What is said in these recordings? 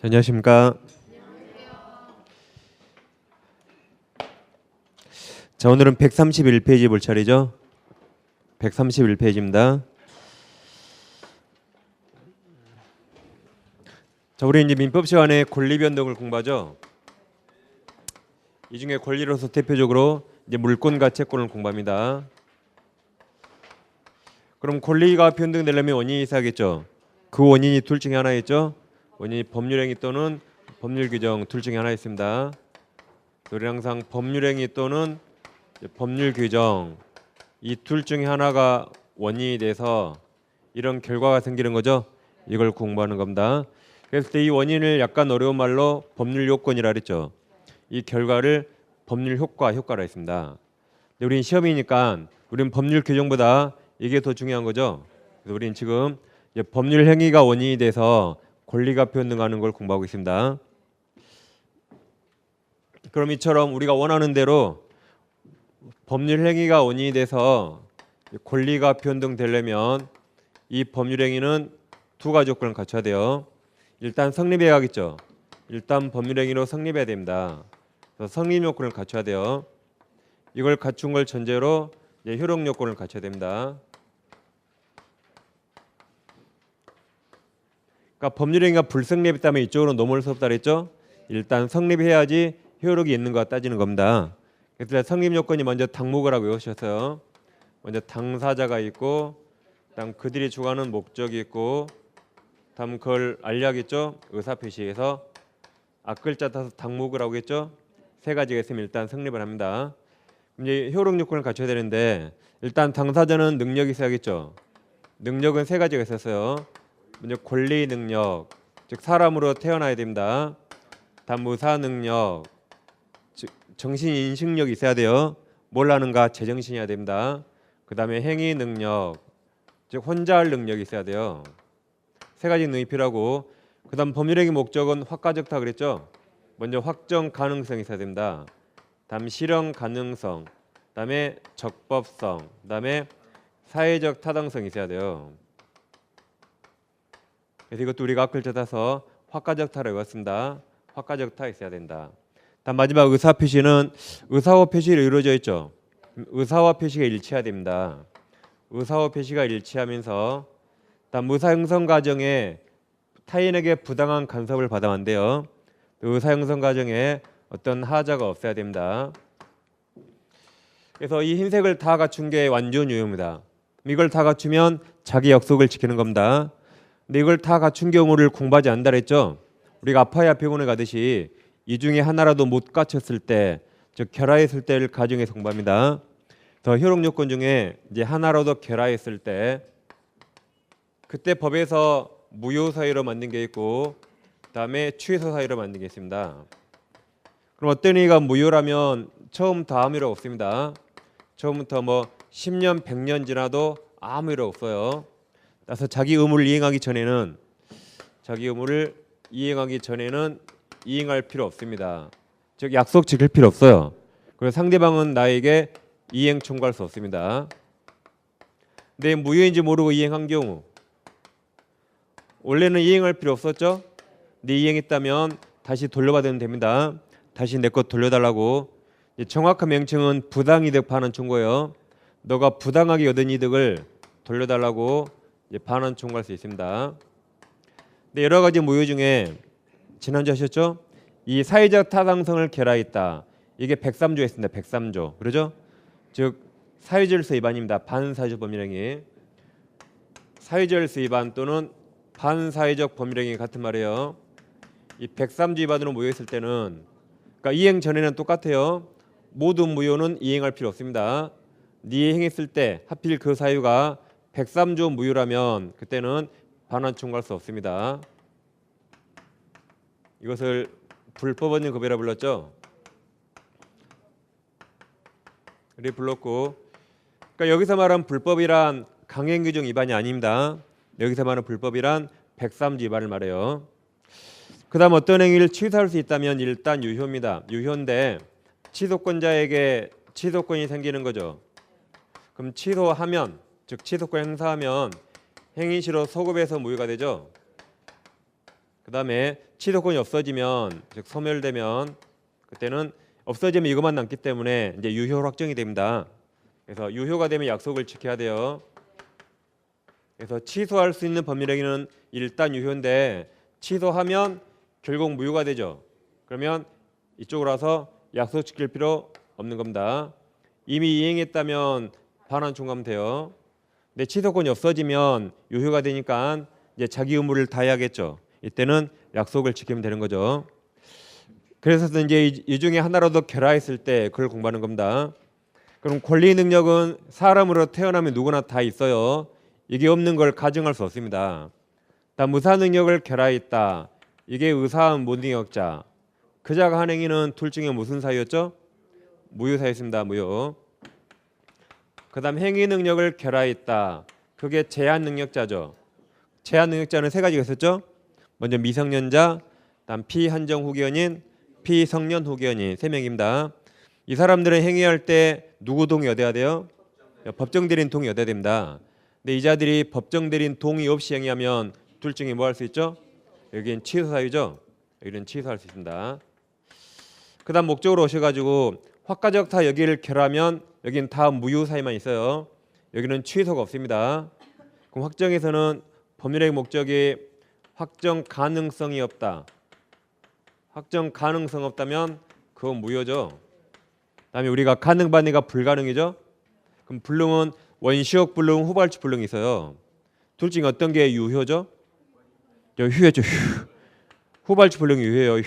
안녕하십니까. 자, 오늘은 131페이지 볼 차례죠. 131페이지입니다. 자, 우리 이제 민법 시간에 권리 변동을 공부하죠. 이 중에 권리로서 대표적으로 이제 물권 가채권을 공부합니다. 그럼 권리가 변동되려면 원인이 있어야겠죠. 그 원인이 둘 중에 하나겠죠. 원인이 법률행위 또는 법률 규정 둘 중에 하나 있습니다. 우리 항상 법률행위 또는 법률 규정 이 둘 중에 하나가 원인이 돼서 이런 결과가 생기는 거죠. 이걸 공부하는 겁니다. 그래서 이 원인을 약간 어려운 말로 법률 요건이라 그랬죠. 이 결과를 법률 효과라 했습니다. 근데 우리는 시험이니까 우리는 법률 규정보다 이게 더 중요한 거죠. 그래서 우리는 지금 법률 행위가 원인이 돼서 권리가 변동하는 걸 공부하고 있습니다. 그럼 이처럼 우리가 원하는 대로 법률 행위가 원인이 돼서 권리가 변동되려면 이 법률 행위는 두 가지 조건을 갖춰야 돼요. 일단 성립해야겠죠. 일단 법률 행위로 성립해야 됩니다. 그래서 성립 요건을 갖춰야 돼요. 이걸 갖춘 걸 전제로 효력 요건을 갖춰야 됩니다. 그러니까 법률 행위가 불성립했다면 이쪽으로 넘어올 수 없다 그랬죠. 일단 성립해야지 효력이 있는 거 따지는 겁니다. 그래서 성립 요건이 먼저 당목이라고 외우셨어요. 먼저 당사자가 있고, 다음 그들이 주관하는 목적이 있고, 다음 그걸 알려야겠죠. 의사표시에서 앞글자 따서 당목이라고 했죠. 세 가지가 있으면 일단 성립을 합니다. 이제 효력 요건을 갖춰야 되는데 일단 당사자는 능력이 있어야겠죠. 능력은 세 가지가 있었어요. 먼저 권리 능력, 즉 사람으로 태어나야 됩니다. 다음 의사 능력, 즉 정신 인식력이 있어야 돼요. 뭘 하는가 제정신이어야 됩니다. 그 다음에 행위 능력, 즉 혼자 할 능력이 있어야 돼요. 세 가지 능력이 필요하고, 그 다음 법률행위 목적은 확가적타 그랬죠. 먼저 확정 가능성이 있어야 됩니다. 다음 실현 가능성, 다음에 적법성, 다음에 사회적 타당성이 있어야 돼요. 그래서 이것도 우리가 앞글 찾아서 확가적타라고 했습니다. 확가적타 있어야 된다. 다음 마지막 의사 표시는 의사와 표시로 이루어져 있죠. 의사와 표시가 일치해야 됩니다. 의사와 표시가 일치하면서 다음 의사 형성 과정에 타인에게 부당한 간섭을 받아면 안 돼요. 의사 형성 과정에 어떤 하자가 없어야 됩니다. 그래서 이 흰색을 다 갖춘 게 완전 유효입니다. 이걸 다 갖추면 자기 약속을 지키는 겁니다. 근데 이걸 다 갖춘 경우를 공부하지 않는다 그랬죠. 우리가 아파야 병원에 가듯이 이 중에 하나라도 못 갖췄을 때, 즉 결하했을 때를 가정해서 공부합니다. 더 효력 요건 중에 이제 하나라도 결하했을 때, 그때 법에서 무효 사유로 만든 게 있고, 그다음에 취소 사유로 만든 게 있습니다. 그럼 어떤 행위가 무효라면 처음부터 아무 일 없습니다. 처음부터 뭐 10년, 100년 지나도 아무 일 없어요. 따라서 자기 의무를 이행하기 전에는 이행할 필요 없습니다. 즉 약속 지킬 필요 없어요. 그리고 상대방은 나에게 이행 청구할 수 없습니다. 근데 무효인지 모르고 이행한 경우, 원래는 이행할 필요 없었죠. 근데 이행했다면 다시 돌려받으면 됩니다. 다시 내 것 돌려달라고. 정확한 명칭은 부당이득 반환 청구예요. 너가 부당하게 얻은 이득을 돌려달라고 반환 청구할 수 있습니다. 근데 여러 가지 무효 중에 지난주 하셨죠? 이 사회적 타당성을 결하했다. 이게 103조에 있습니다. 103조. 그러죠? 즉 사회질서 위반입니다. 반사회적 법률행위. 사회질서 위반 또는 반사회적 법률행위 같은 말이에요. 이 103조 위반으로 무효했을 때는, 그러니까 이행 전에는 똑같아요. 모든 무효는 이행할 필요 없습니다. 네 행했을 때 하필 그 사유가 103조 무효라면 그때는 반환 청구할 수 없습니다. 이것을 불법원인 급여라 불렀죠. 우리 불렀고, 그러니까 여기서 말한 불법이란 강행규정 위반이 아닙니다. 여기서 말하는 불법이란 103조 위반을 말해요. 그 다음 어떤 행위를 취소할 수 있다면 일단 유효입니다. 유효인데 취소권자에게 취소권이 생기는 거죠. 그럼 취소하면, 즉 취소권 행사하면 행위시로 소급해서 무효가 되죠. 그 다음에 취소권이 없어지면 즉 소멸되면 그때는 없어지면 이것만 남기 때문에 이제 유효로 확정이 됩니다. 그래서 유효가 되면 약속을 지켜야 돼요. 그래서 취소할 수 있는 법률행위는 일단 유효인데 취소하면 결국 무효가 되죠. 그러면 이쪽으로 와서 약속 지킬 필요 없는 겁니다. 이미 이행했다면 반환 총괄하면 돼요. 근데 취소권이 없어지면 유효가 되니까 이제 자기 의무를 다해야겠죠. 이때는 약속을 지키면 되는 거죠. 그래서 이제 이 중에 하나라도 결하했을 때 그걸 공부하는 겁니다. 그럼 권리 능력은 사람으로 태어나면 누구나 다 있어요. 이게 없는 걸 가정할 수 없습니다. 다음 의사 능력을 결하했다. 이게 의사한 무능력자. 그자가 한 행위는 둘 중에 무슨 사유였죠? 무효 사유였습니다. 무효. 그다음 행위 능력을 결하했다. 그게 제한 능력자죠. 제한 능력자는 세 가지가 있었죠. 먼저 미성년자, 다음 피한정 후견인, 피성년 후견인 세 명입니다. 이 사람들은 행위할 때 누구 동의 얻어야 돼요? 법정 대리인 동의 얻어야 됩니다. 근데 이 자들이 법정 대리인 동의 없이 행위하면 둘 중에 뭐 할 수 있죠? 여기는 취소 사유죠. 여기는 취소할 수 있습니다. 그다음 목적으로 오셔가지고 확가적타 여기를 결하면 여기는 다 무효 사유만 있어요. 여기는 취소가 없습니다. 그럼 확정에서는 법률의 목적이 확정 가능성이 없다. 확정 가능성 없다면 그건 무효죠. 그다음에 우리가 가능 반의가 불가능이죠. 그럼 불능은 원시적 불능, 후발적 불능이 있어요. 둘 중에 어떤 게 유효죠? 휴였죠. 후발적 불능이 유효예요.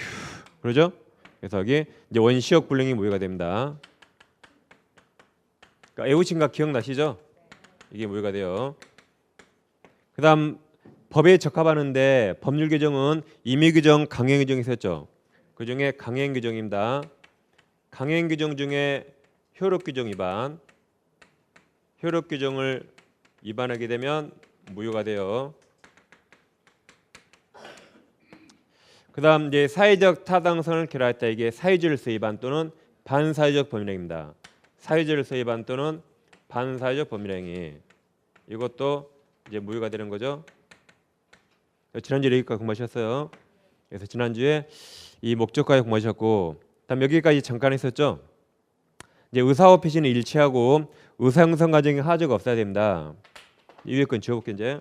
그러죠? 그래서 여기 이제 원시적 불능이 무효가 됩니다. 그러니까 애우친각 기억나시죠? 이게 무효가 돼요. 그다음 법에 적합하는데 법률 규정은 임의 규정, 강행 규정이 있었죠. 그 중에 강행 규정입니다. 강행 규정 중에 효력 규정 위반, 효력 규정을 위반하게 되면 무효가 돼요. 그다음 이제 사회적 타당성을 결하했다. 이게 사유질서 위반 또는 반사회적 법률행위입니다. 사유질서 위반 또는 반사회적 법률행위. 이것도 이제 무효가 되는 거죠. 지난주에 여기까지 공부하셨어요. 그래서 지난주에 이 목적까지 공부하셨고, 다음 여기까지 잠깐 했었죠. 이제 의사와 피신은 일치하고 의사 형성 과정에 하자가 없어야 됩니다. 이 위에 건 지워볼게요. 이제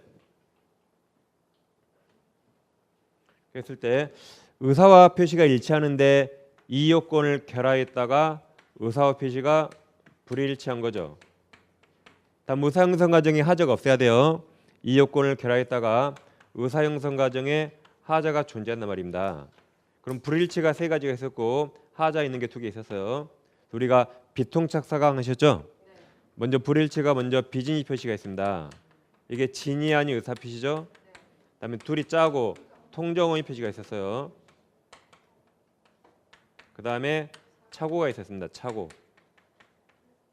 그랬을 때 의사와 표시가 일치하는데 이 요건을 결하했다가 의사와 표시가 불일치한 거죠. 다음 의사 형성 과정에 하자가 없어야 돼요. 이 요건을 결하했다가 의사 형성 과정에 하자가 존재한단 말입니다. 그럼 불일치가 세 가지가 있었고 하자 있는 게 두 개 있었어요. 우리가 비통착사강 하셨죠? 먼저 불일치가 먼저 비진이 표시가 있습니다. 이게 진이 아닌 의사 표시죠. 그다음에 둘이 짜고 통정의 표시가 있었어요. 그다음에 착오가 있었습니다. 착오.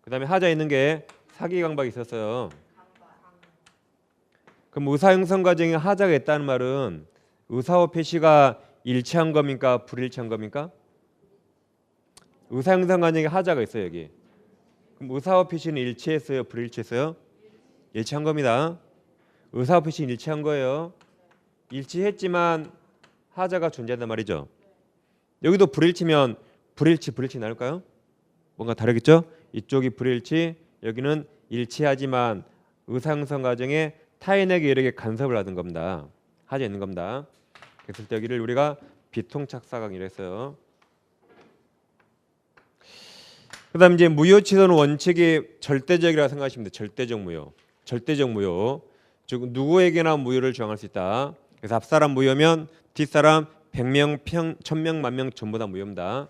그다음에 하자 있는 게 사기강박이 있었어요. 그럼 의사 형성 과정에 하자가 있다는 말은 의사와 표시가 일치한 겁니까? 불일치한 겁니까? 의사 형성 과정에 하자가 있어요. 여기. 그럼 의사와 표시는 일치했어요? 불일치했어요? 일치한 겁니다. 의사와 표시는 일치한 거예요. 일치했지만 하자가 존재한단 말이죠. 여기도 불일치면 불일치 나올까요? 뭔가 다르겠죠? 이쪽이 불일치, 여기는 일치하지만 의사 형성 과정에 타인에게 이르게 간섭을 하는 겁니다. 하자 있는 겁니다. 그래서 여기를 우리가 비통착사강이라 했어요. 그다음 이제 무효 취소는 원칙이 절대적이라고 생각하시면 돼요. 절대적 무효. 절대적 무효. 즉 누구에게나 무효를 정할 수 있다. 그래서 앞사람 무효면 뒷사람 100명, 1000명, 10,000명 전부 다 무효입니다.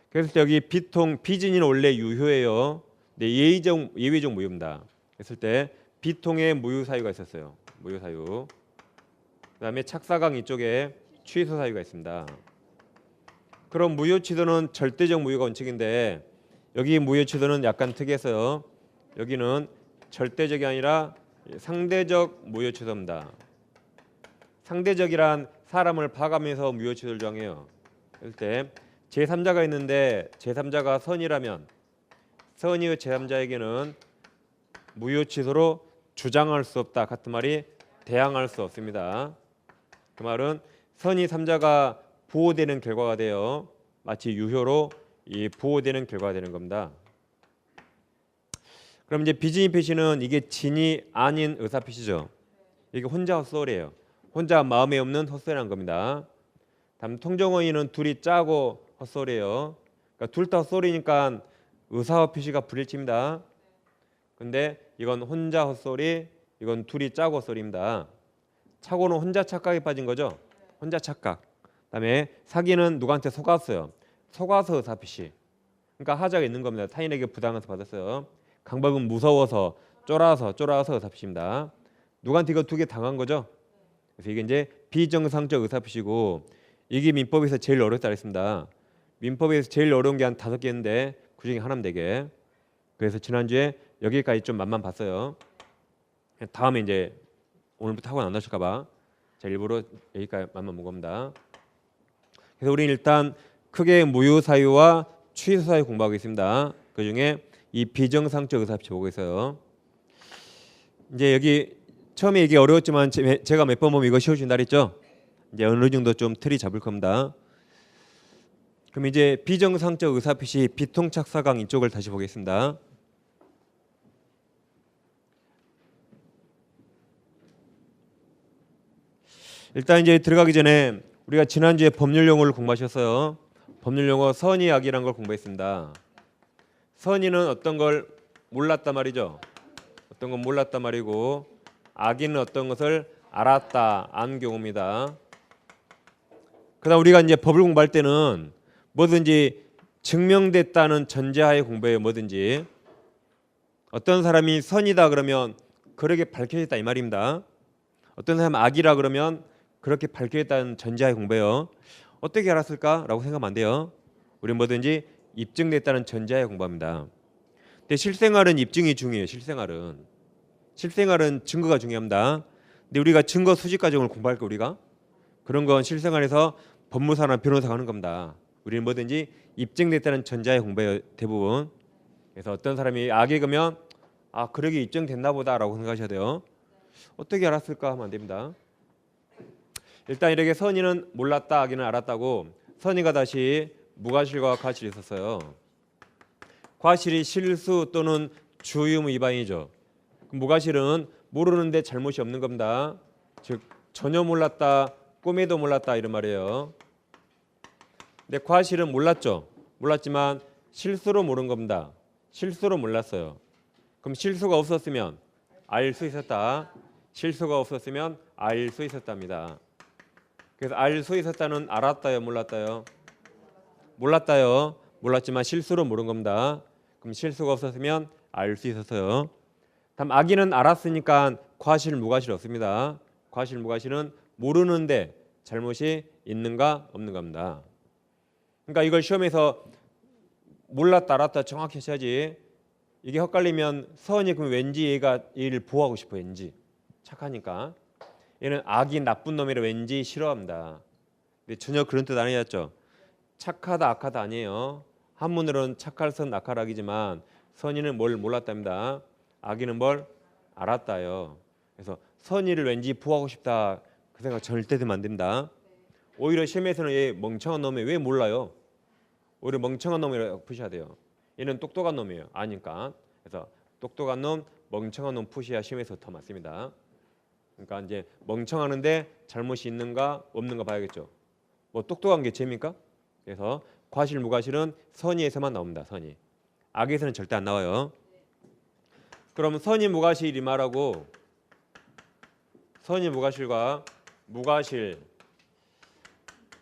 그래서 여기 비진이는 원래 유효예요. 근데 예외적 무효입니다. 그랬을 때 비통에 무효 사유가 있었어요. 무효 사유. 그다음에 착사강 이쪽에 취소 사유가 있습니다. 그럼 무효 취소는 절대적 무효가 원칙인데 여기 무효 취소는 약간 특이해서요. 여기는 절대적이 아니라 상대적 무효 취소입니다. 상대적이란 사람을 봐가면서 무효 취소를 정해요. 그럴 때 제3자가 있는데 제3자가 선이라면 선이의 제3자에게는 무효 취소로 주장할 수 없다. 같은 말이 대항할 수 없습니다. 그 말은 선이 3자가 보호되는 결과가 돼요. 마치 유효로 이 보호되는 결과가 되는 겁니다. 그럼 이제 비진이 표시는 이게 진이 아닌 의사 표시죠. 이게 혼자 헛소리예요. 혼자 마음에 없는 헛소리라는 겁니다. 다음 통정어휘는 둘이 짜고 헛소리예요. 그러니까 둘 다 헛소리니까 의사 표시가 불일치입니다. 근데 이건 혼자 헛소리, 이건 둘이 짜고 헛소리입니다. 착오는 혼자 착각에 빠진 거죠. 혼자 착각. 그다음에 사기는 누구한테 속았어요. 속아서 의사 표시. 그러니까 하자가 있는 겁니다. 타인에게 부당해서 받았어요. 강박은 무서워서 쫄아서 의사 표시입니다. 누구한테 이거 두 개 당한 거죠. 그래서 이게 이제 비정상적 의사 표시고 이게 민법에서 제일 어렵다 그랬습니다. 민법에서 제일 어려운 게 한 5개인데 그중에 하나면 되게. 그래서 지난주에 여기까지 좀 맛만 봤어요. 다음에 이제 오늘부터 학원 안 나실까 봐 제가 일부러 여기까지 맛만 본 겁니다. 그래서 우리는 일단 크게 무효사유와 취소사유 공부하고 있습니다. 그중에 이 비정상적 의사표시 보고 있어요. 이제 여기 처음에 이게 어려웠지만 제가 몇 번 보면 이거 쉬워진다 그랬죠. 이제 어느 정도 좀 틀이 잡을 겁니다. 그럼 이제 비정상적 의사표시 비통착사강 이쪽을 다시 보겠습니다. 일단 이제 들어가기 전에 우리가 지난주에 법률 용어를 공부하셨어요. 법률 용어 선의 악이라는 걸 공부했습니다. 선의는 어떤 걸 몰랐단 말이죠. 어떤 건 몰랐단 말이고 악의는 어떤 것을 알았다, 안 경우입니다. 그다음 우리가 이제 법을 공부할 때는 뭐든지 증명됐다는 전제하에 공부해요. 뭐든지 어떤 사람이 선이다 그러면 그렇게 밝혀졌다 이 말입니다. 어떤 사람 악이라 그러면 그렇게 밝혀졌다는 전제하에 공부해요. 어떻게 알았을까라고 생각하면 안 돼요. 우리는 뭐든지 입증됐다는 전제하에 공부합니다. 근데 실생활은 입증이 중요해요. 실생활은 증거가 중요합니다. 근데 우리가 증거 수집 과정을 공부할 거 우리가 그런 건 실생활에서 법무사나 변호사가 하는 겁니다. 우리는 뭐든지 입증됐다는 전제하에 공부해요. 대부분. 그래서 어떤 사람이 악에 그면 아 그러게 입증됐나 보다라고 생각하셔야 돼요. 어떻게 알았을까 하면 안 됩니다. 일단 이렇게 선의는 몰랐다, 악의는 알았다고 선의가 다시 무과실과 과실이 있었어요. 과실이 실수 또는 주의무 위반이죠. 무과실은 모르는데 잘못이 없는 겁니다. 즉 전혀 몰랐다, 꿈에도 몰랐다 이런 말이에요. 근데 과실은 몰랐죠. 몰랐지만 실수로 모른 겁니다. 실수로 몰랐어요. 그럼 실수가 없었으면 알 수 있었다. 실수가 없었으면 알 수 있었답니다. 그래서 알 수 있었다는 알았다요, 몰랐다요? 몰랐다요. 몰랐지만 실수로 모른 겁니다. 그럼 실수가 없었으면 알 수 있었어요. 다음 악의는 알았으니까 과실, 무과실 없습니다. 과실, 무과실은 모르는데 잘못이 있는가 없는 겁니다. 그러니까 이걸 시험에서 몰랐다, 알았다 정확히 하셔야지. 이게 헷갈리면 서은이 그럼 왠지 얘가 얘를 보호하고 싶어 왠지 착하니까 얘는 악이 나쁜 놈이라 왠지 싫어합니다. 근데 전혀 그런 뜻 아니었죠. 착하다 악하다 아니에요. 한문으로는 착할선 악할악이지만 선의는 뭘 몰랐답니다. 악의는 뭘 알았다요. 그래서 선의를 왠지 보호하고 싶다 그 생각 절대 들면 안 된다. 오히려 시험에서는 얘 멍청한 놈이 왜 몰라요? 오히려 멍청한 놈이라고 푸셔야 돼요. 얘는 똑똑한 놈이에요. 아니까. 그래서 똑똑한 놈, 멍청한 놈 푸셔야 시험에서 더 맞습니다. 그러니까 이제 멍청하는데 잘못이 있는가 없는가 봐야겠죠. 뭐 똑똑한 게 죄입니까? 그래서 과실, 무과실은 선의에서만 나옵니다. 선의. 악에서는 절대 안 나와요. 그럼 선의, 무과실 이 말하고 선의, 무과실과 무과실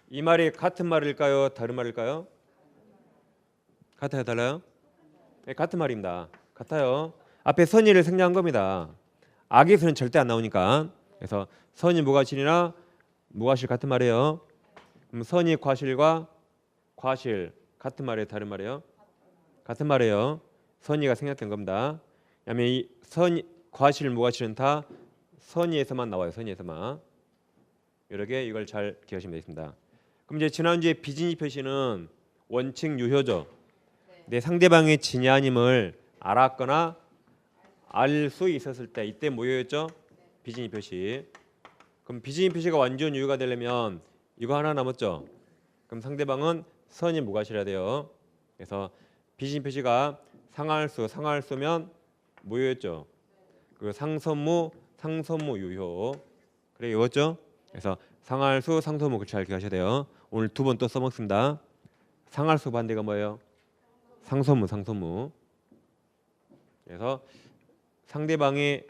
이 말이 같은 말일까요? 다른 말일까요? 같아요, 달라요? 네, 같은 말입니다. 같아요. 앞에 선의를 생략한 겁니다. 악에서는 절대 안 나오니까. 그래서 선의, 무과실이나 무과실 같은 말이에요. 그럼 선의, 과실과 과실 같은 말이에요, 다른 말이에요? 같은 말이에요. 선의가 생략된 겁니다. 왜냐하면 이 과실, 무과실은 다 선의에서만 나와요. 선의에서만. 이렇게 이걸 잘 기억하시면 되겠습니다. 그럼 이제 지난주에 비진이 표시는 원칙 유효죠. 내 상대방의 진이 아님을 알았거나 알 수 있었을 때 이때 뭐였죠? 비진이 표시. 그럼 비진이 표시가 완전 유효가 되려면 이거 하나 남았죠. 그럼 상대방은 선이 무과실해야 돼요. 그래서 비심 표시가 상할수면 무효였죠. 그 상선무 유효. 그래 이거죠. 그래서 상할수 상선무 그 잘 기억하셔야 돼요. 오늘 두 번 또 써먹습니다. 상할수 반대가 뭐예요? 상선무. 그래서 상대방이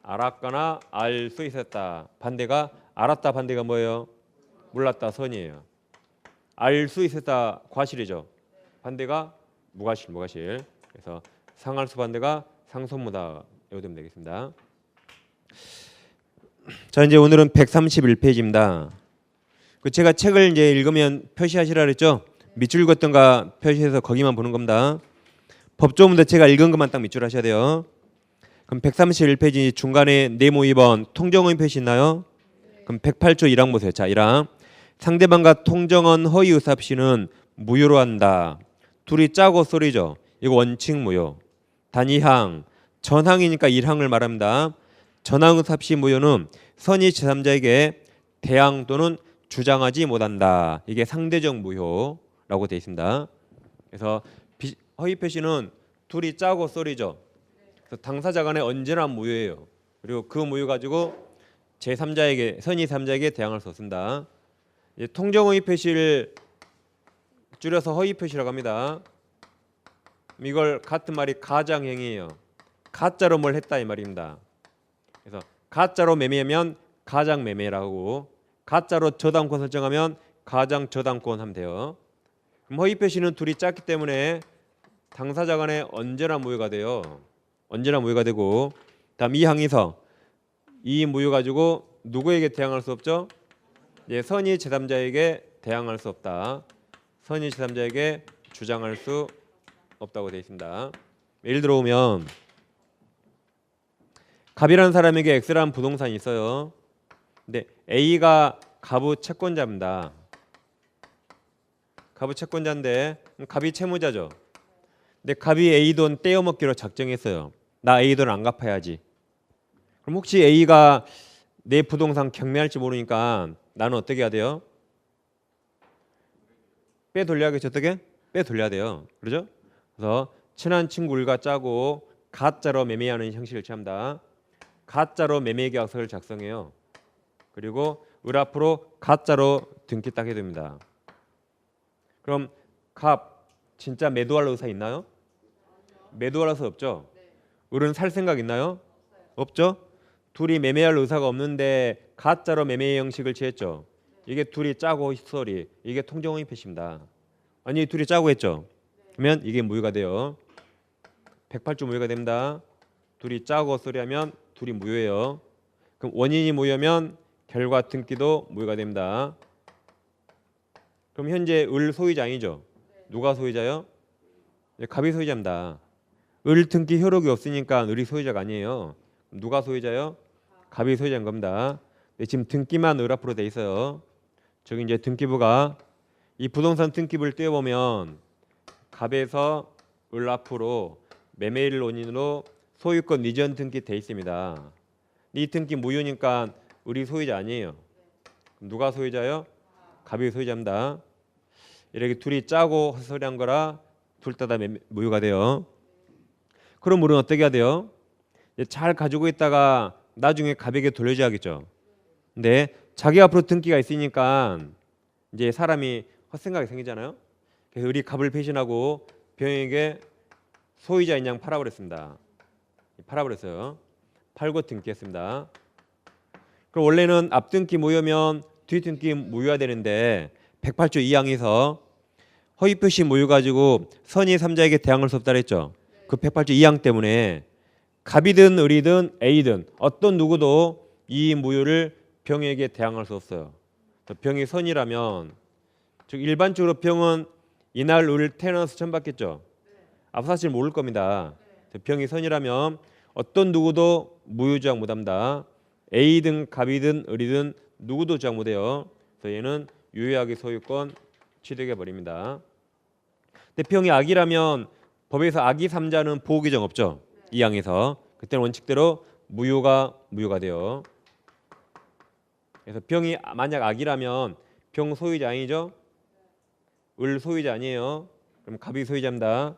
알았거나 알 수 있었다. 반대가 알았다. 반대가 뭐예요? 몰랐다. 선이에요. 알 수 있었다. 과실이죠. 반대가 무과실. 그래서 상할수 반대가 상선무다. 이거 되면 되겠습니다. 자, 이제 오늘은 131페이지입니다. 그 제가 책을 이제 읽으면 표시하시라 그랬죠? 밑줄 긋던가 표시해서 거기만 보는 겁니다. 법조문도 제가 읽은 것만 딱 밑줄 하셔야 돼요. 그럼 131페이지 중간에 네모 2번 통정어인 표시 있나요? 그럼 108조 1항 보세요. 자, 1항. 상대방과 통정한 허위 의사표시는 무효로 한다. 둘이 짜고 소리죠. 이거 원칙 무효. 단 2항. 전항이니까 1항을 말합니다. 전항 의사표시 무효는 선의 제3자에게 대항 또는 주장하지 못한다. 이게 상대적 무효라고 되어 있습니다. 그래서 허위 표시는 둘이 짜고 소리죠. 그래서 당사자 간에 언제나 무효예요. 그리고 그 무효 가지고 제3자에게 선의 3자에게 대항할 수 없습니다. 통정 허위 표시를 줄여서 허위 표시라고 합니다. 이걸 같은 말이 가장행위예요. 가짜로 뭘 했다 이 말입니다. 그래서 가짜로 매매하면 가장 매매라고, 가짜로 저당권 설정하면 가장 저당권 하면 돼요. 그럼 허위 표시는 둘이 짰기 때문에 당사자 간에 언제나 무효가 돼요. 언제나 무효가 되고, 다음 이 항에서 이 무효 가지고 누구에게 대항할 수 없죠? 선의 제3자에게 대항할 수 없다. 선의 제3자에게 주장할 수 없다고 되어 있습니다. 예를 들어보면 갑이라는 사람에게 X라는 부동산이 있어요. 근데 A가 갑의 채권자입니다. 갑의 채권자인데 갑이 채무자죠. 근데 갑이 A 돈 떼어먹기로 작정했어요. 나 A 돈 안 갚아야지. 그럼 혹시 A가 내 부동산 경매할지 모르니까 나는 어떻게 해야 돼요? 빼돌려야겠죠. 어떻게? 빼돌려야 돼요. 그러죠? 그래서 친한 친구 일과 짜고 가짜로 매매하는 형식을 취합니다. 가짜로 매매 계약서를 작성해요. 그리고 을 앞으로 가짜로 등기 따게 됩니다. 그럼 갑 진짜 매도할 의사 있나요? 매도할 의사 없죠. 을은 살 생각 있나요? 없죠. 둘이 매매할 의사가 없는데 가짜로 매매 형식을 취했죠. 이게 둘이 짜고 소리, 이게 통정허위 표시입니다. 아니 둘이 짜고 했죠. 그러면 이게 무효가 돼요. 108조 무효가 됩니다. 둘이 짜고 소리하면 둘이 무효예요. 그럼 원인이 무효면 결과 등기도 무효가 됩니다. 그럼 현재 을 소유자 아니죠? 누가 소유자요? 갑이 소유자입니다. 을 등기 효력이 없으니까 을이 소유자가 아니에요. 누가 소유자요? 갑이 소유자인 겁니다. 지금 등기만 을 앞으로 돼 있어요. 저기 이제 등기부가 이 부동산 등기부를 떼어보면 갑에서 을 앞으로 매매일 원인으로 소유권 이전 등기 돼 있습니다. 이 등기 무효니까 을이 소유자 아니에요. 누가 소유자요? 갑이 소유자입니다. 이렇게 둘이 짜고 헛소리한 거라 둘 다 무효가 돼요. 그럼 을은 어떻게 해야 돼요? 잘 가지고 있다가 나중에 갑에게 돌려줘야겠죠. 근데 자기 앞으로 등기가 있으니까 이제 사람이 헛생각이 생기잖아요. 그래서 을이 갑을 배신하고 병에게 소유자인 양 팔아버렸습니다. 팔아버렸어요. 팔고 등기했습니다. 그럼 원래는 앞등기 무효면 뒷등기 무효가 되는데 108조 2항에서 허위 표시 무효 가지고 선의 3자에게 대항할 수 없다 그랬죠. 그 108조 2항 때문에 갑이든 을이든 A든 어떤 누구도 이 무효를 병에게 대항할 수 없어요. 병이 선이라면 즉 일반적으로 병은 이날 을 태어나서 처음 받겠죠. 앞서 사실 모를 겁니다. 병이 선이라면 어떤 누구도 무효 주장 못합니다. A든 갑이든 을이든 누구도 주장 못해요. 그래서 얘는 유효하게 소유권 취득해 버립니다. 근데 병이 악이라면 법에서 악의 3자는 보호 규정 없죠. 이 항에서 그때는 원칙대로 무효가 돼요. 그래서 병이 만약 악이라면 병 소유자 아니죠? 을 소유자 아니에요. 그럼 갑이 소유자입니다.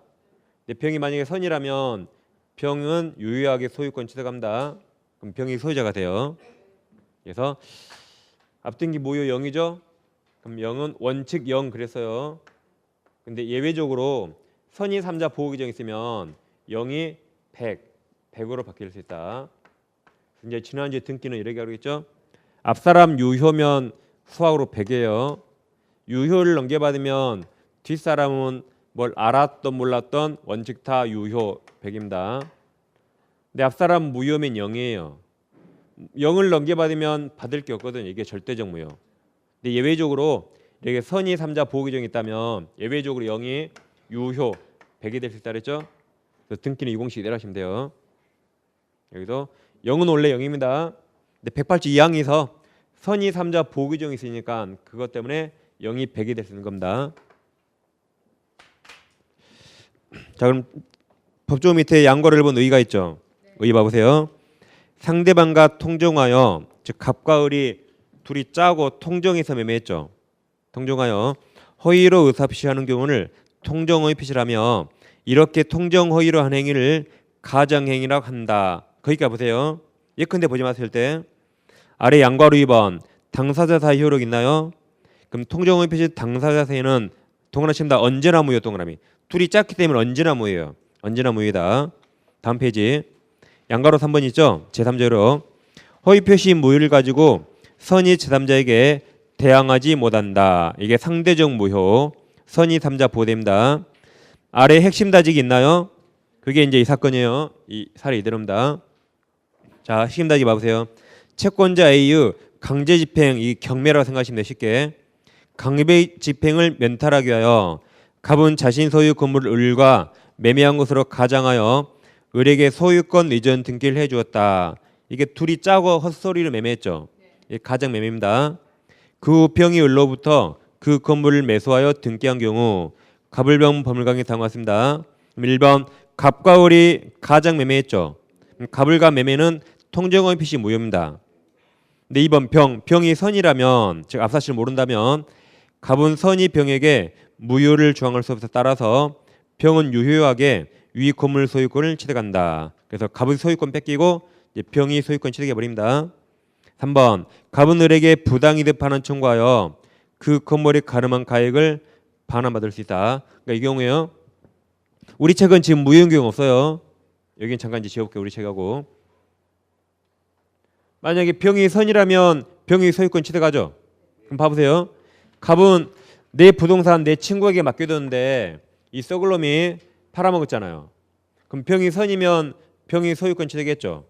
근데 병이 만약에 선이라면 병은 유효하게 소유권 취득합니다. 그럼 병이 소유자가 돼요. 그래서 앞등기 모여 0이죠? 그럼 0은 원칙 0 그랬어요. 근데 예외적으로 선이 3자 보호 규정이 있으면 0이 100으로 바뀔 수 있다. 이제 지난주에 등기는 이렇게 하고 있죠. 앞사람 유효면 수학으로 100이에요. 유효를 넘겨받으면 뒷사람은 뭘 알았던 몰랐던 원칙타 유효 100입니다. 근데 앞사람 무효면 0이에요. 0을 넘겨받으면 받을 게 없거든요. 이게 절대적 무효. 근데 예외적으로 이렇게 선이 3자 보호 규정이 있다면 예외적으로 0이 유효 100이 될 수 있다 그랬죠. 그래서 등기는 이 공식 이대로 하시면 돼요. 여기서 0은 원래 0입니다. 근데 108조 2항에서 선이 3자 보호 규정이 있으니까 그것 때문에 0이 100이 될 수 있는 겁니다. 자, 그럼 법조 밑에 양거를 본 의의가 있죠. 의의 봐보세요. 상대방과 통정하여, 즉 갑과 을이 둘이 짜고 통정해서 매매했죠. 통정하여 허위로 의사표시하는 경우를 통정허위 표시라며 이렇게 통정허위로 한 행위를 가정행위라고 한다. 거기까지 보세요. 예컨대 보지 마실 때 아래 양과로 2번 당사자 사이 효력 있나요? 그럼 통정허위 표시 당사자 사이는 동그라미 칩니다. 언제나 무효 동그라미. 둘이 짰기 때문에 언제나 무효예요. 언제나 무효다. 다음 페이지 양가로 3번 있죠. 제3자로 허위 표시 무효를 가지고 선이 제3자에게 대항하지 못한다. 이게 상대적 무효. 선이 3자 보호됩니다. 아래 핵심 다직이 있나요? 그게 이제 이 사건이에요. 이 사례 이대로입니다. 자, 핵심 다직 봐보세요. 채권자 A의 강제 집행, 이 경매라고 생각하시면 돼요. 쉽게. 강제 집행을 면탈하기 위하여 갑은 자신 소유 건물을 을과 매매한 것으로 가장하여 을에게 소유권 이전 등기를 해주었다. 이게 둘이 짜고 헛소리를 매매했죠. 이게 가장 매매입니다. 그 후 병이 을로부터 그 건물을 매수하여 등기한 경우 갑을병 법률강에 담았습니다. 1번 갑과 을이 가장 매매했죠. 갑을과 매매는 통정허위 표시 무효입니다. 근데 2번 병이 선이라면, 즉 앞사실을 모른다면 갑은 선이 병에게 무효를 주장할 수 없어 따라서 병은 유효하게 위 건물 소유권을 취득한다. 그래서 갑의 소유권 뺏기고 병이 소유권 취득해 버립니다. 3번 갑은 을에게 부당이득 반환 청구하여 그 건물에 가름한 가액을 반환받을 수 있다. 그러니까 이 경우에요. 우리 책은 지금 무효인 경우 없어요. 여기는 잠깐 이제 지워볼게요. 우리 책하고. 만약에 병이 선이라면 병이 소유권 취득하죠. 그럼 봐보세요. 갑은 내 부동산 내 친구에게 맡겨뒀는데 이 썩을 놈이 팔아먹었잖아요. 그럼 병이 선이면 병이 소유권 취득했죠.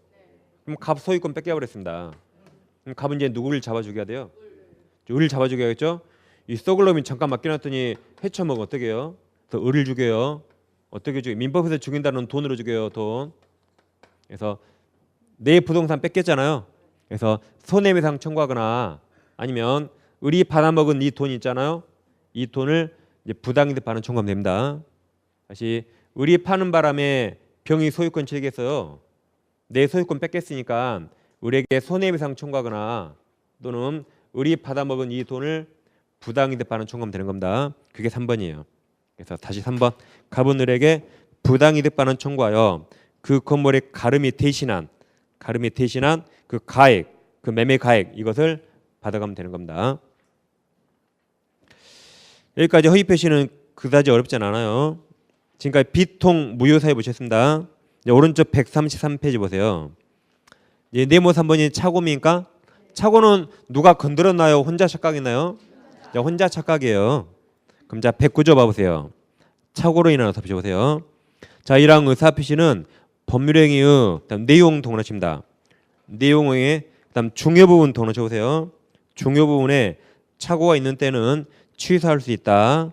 그럼 갑 소유권 뺏겨버렸습니다. 그럼 갑은 이제 누구를 잡아주게 돼요? 을을 잡아주게 하겠죠. 이 썩을 놈이 잠깐 맡겨놨더니 해쳐먹으면 어떻게 해요? 더 을을 죽여요. 어떻게 죽여요? 민법에서 죽인다는 돈으로 죽여요. 돈. 그래서 내 부동산 뺏겼잖아요. 그래서 손해배상 청구하거나 아니면 을이 받아먹은 이 돈 있잖아요. 이 돈을 이제 부당이득 반환 청구하면 됩니다. 다시 을이 파는 바람에 병이 소유권 취득했어요. 내 소유권 뺏겼으니까 을에게 손해배상 청구하거나 또는 을이 받아먹은 이 돈을 부당이득 반환 청구하면 되는 겁니다. 그게 3번이에요. 그래서 다시 3번 갑은 을에게 부당이득 반환 청구하여 그 건물의 가름이 대신한 그 가액, 그 매매 가액 이것을 받아가면 되는 겁니다. 여기까지 허위 표시는 그다지 어렵진 않아요. 지금까지 비통 무효사에 보셨습니다. 오른쪽 133페이지 보세요. 네모 3번이 차고입니까? 차고는 누가 건드렸나요? 혼자 착각이나요? 혼자 착각이에요. 그럼 자 109조 봐보세요. 착오로 인한 의사표시 보세요. 자, 이랑 의사표시는 법률행위의 내용 동원하십니다. 내용의 그다음 중요 부분 동원해 보세요. 중요 부분에 착오가 있는 때는 취소할 수 있다.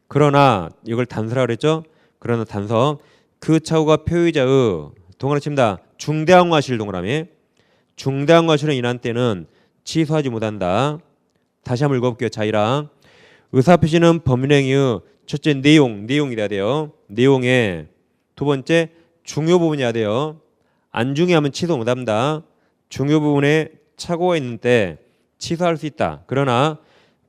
그러나 이걸 단서라고 그랬죠. 그러나 단서 그 착오가 표의자의 동그라칩니다. 중대한 과실 동그라미. 중대한 과실로 인한 때는 취소하지 못한다. 다시 한번 읽어볼게요. 자이랑 의사표시는 법률행위의 첫째 내용이 돼야 돼요. 내용에 두 번째 중요 부분이어야 돼요. 안 중요하면 취소 못합니다. 중요 부분에 착오가 있는 때 취소할 수 있다. 그러나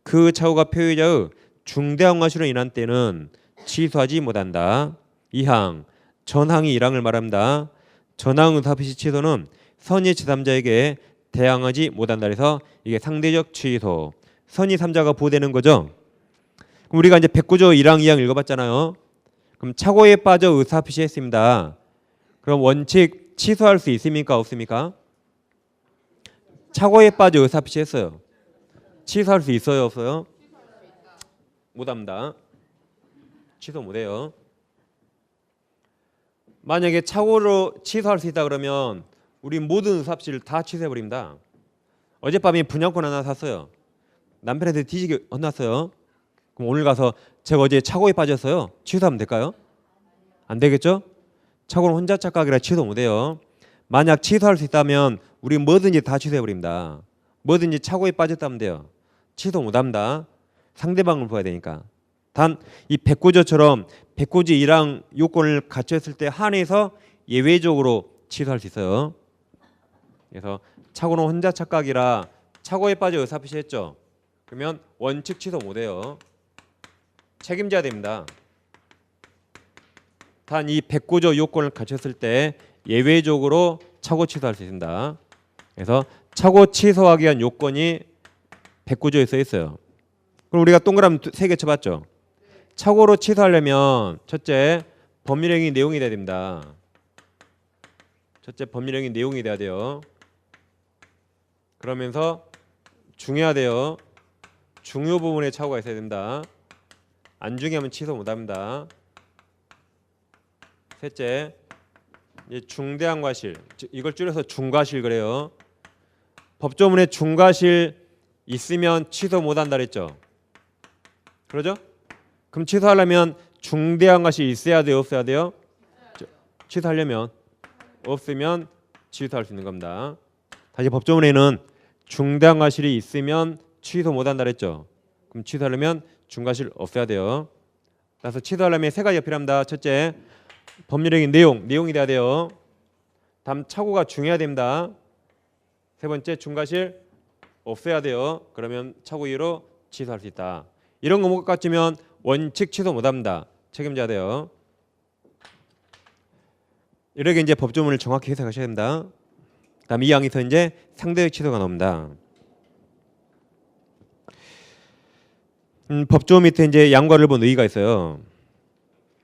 그 착오가 표의자의 중대한 과실로 인한 때는 취소하지 못한다. 2항 전항이 1항을 말합니다. 전항 의사표시 취소는 선의 제3자에게 대항하지 못한다. 그래서 이게 상대적 취소. 선의 3자가 보호되는 거죠. 그럼 우리가 이제 109조 1항 2항 읽어봤잖아요. 그럼 착오에 빠져 의사표시 했습니다. 그럼 원칙 취소할 수 있습니까? 없습니까? 착오에 빠져 의사표시 했어요. 취소할 수 있어요? 없어요? 못합니다. 취소 못해요. 만약에 착오로 취소할 수 있다 그러면 우리 모든 의사표시를 다 취소해버립니다. 어젯밤에 분양권 하나 샀어요. 남편한테 뒤지게 혼났어요. 그럼 오늘 가서 제가 어제 착오에 빠졌어요. 취소하면 될까요? 안 되겠죠? 착오는 혼자 착각이라 취소 못해요. 만약 취소할 수 있다면 우리 뭐든지 다 취소해버립니다. 뭐든지 착오에 빠졌다면 돼요. 취소 못합니다. 상대방을 봐야 되니까. 단 이 109조처럼 109조 1항 요건을 갖췄을 때 한해서 예외적으로 취소할 수 있어요. 그래서 착오는 혼자 착각이라 착오에 빠져 의사표시했죠. 그러면 원칙 취소 못해요. 책임져야 됩니다. 단 이 109조 요건을 갖췄을 때 예외적으로 착오 취소할 수 있습니다. 그래서 착오 취소하기 위한 요건이 109조에 써 있어요. 그럼 우리가 동그라미 3개 쳐봤죠. 착오로 취소하려면 첫째 법률행위 내용이 돼야 됩니다. 첫째 법률행위 내용이 돼야 돼요. 그러면서 중요해야 돼요. 중요 부분에 착오가 있어야 된다. 안 중요하면 취소 못합니다. 셋째 중대한 과실, 이걸 줄여서 중과실 그래요. 법조문에 중과실 있으면 취소 못한다 그랬죠. 그러죠? 그럼 취소하려면 중대한 과실이 있어야 돼요? 없어야 돼요? 취소하려면 없으면 취소할 수 있는 겁니다. 다시 법조문에는 중대한 과실이 있으면 취소 못한다 그랬죠. 그럼 취소하려면 중과실 없어야 돼요. 따라서 취소하려면 3가지가 필요합니다. 첫째 법률행위 내용이 돼야 돼요. 다음 착오가 중요해야 됩니다. 세 번째 중과실 없어야 돼요. 그러면 착오 이유로 취소할 수 있다. 이런 거 같으면 원칙 취소 못합니다. 책임져야 돼요. 이렇게 이제 법조문을 정확히 해석하셔야 됩니다. 다음 2항에서 이제 상대적 취소가 나옵니다. 법조문 밑에 이제 양과를 본 의의가 있어요.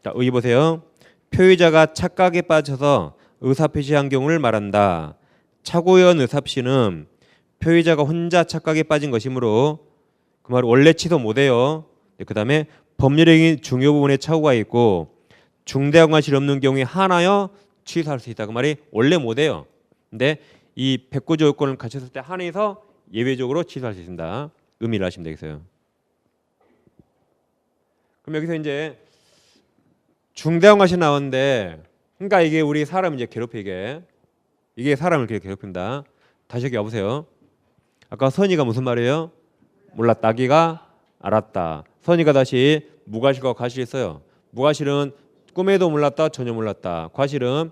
자, 의의 보세요. 표의자가 착각에 빠져서 의사표시한 경우를 말한다. 착오에 의한 의사표시는 표의자가 혼자 착각에 빠진 것이므로 그 말은 원래 취소 못해요. 그 다음에 법률행위 중요 부분에 착오가 있고 중대한 과실이 없는 경우에 한하여 취소할 수 있다. 그 말이 원래 못해요. 근데 이 109조 요건을 갖췄을 때 한해서 예외적으로 취소할 수 있습니다. 의미를 하시면 되겠어요. 그럼 여기서 이제 중대한 과실 나오는데, 그러니까 이게 우리 사람 이제 괴롭히게, 이게 사람을 괴롭힙니다. 다시 여기 와보세요. 아까 선이가 무슨 말이에요? 몰랐다. 아기가 알았다. 선이가 다시 무과실과 과실이 있어요. 무과실은 꿈에도 몰랐다, 전혀 몰랐다. 과실은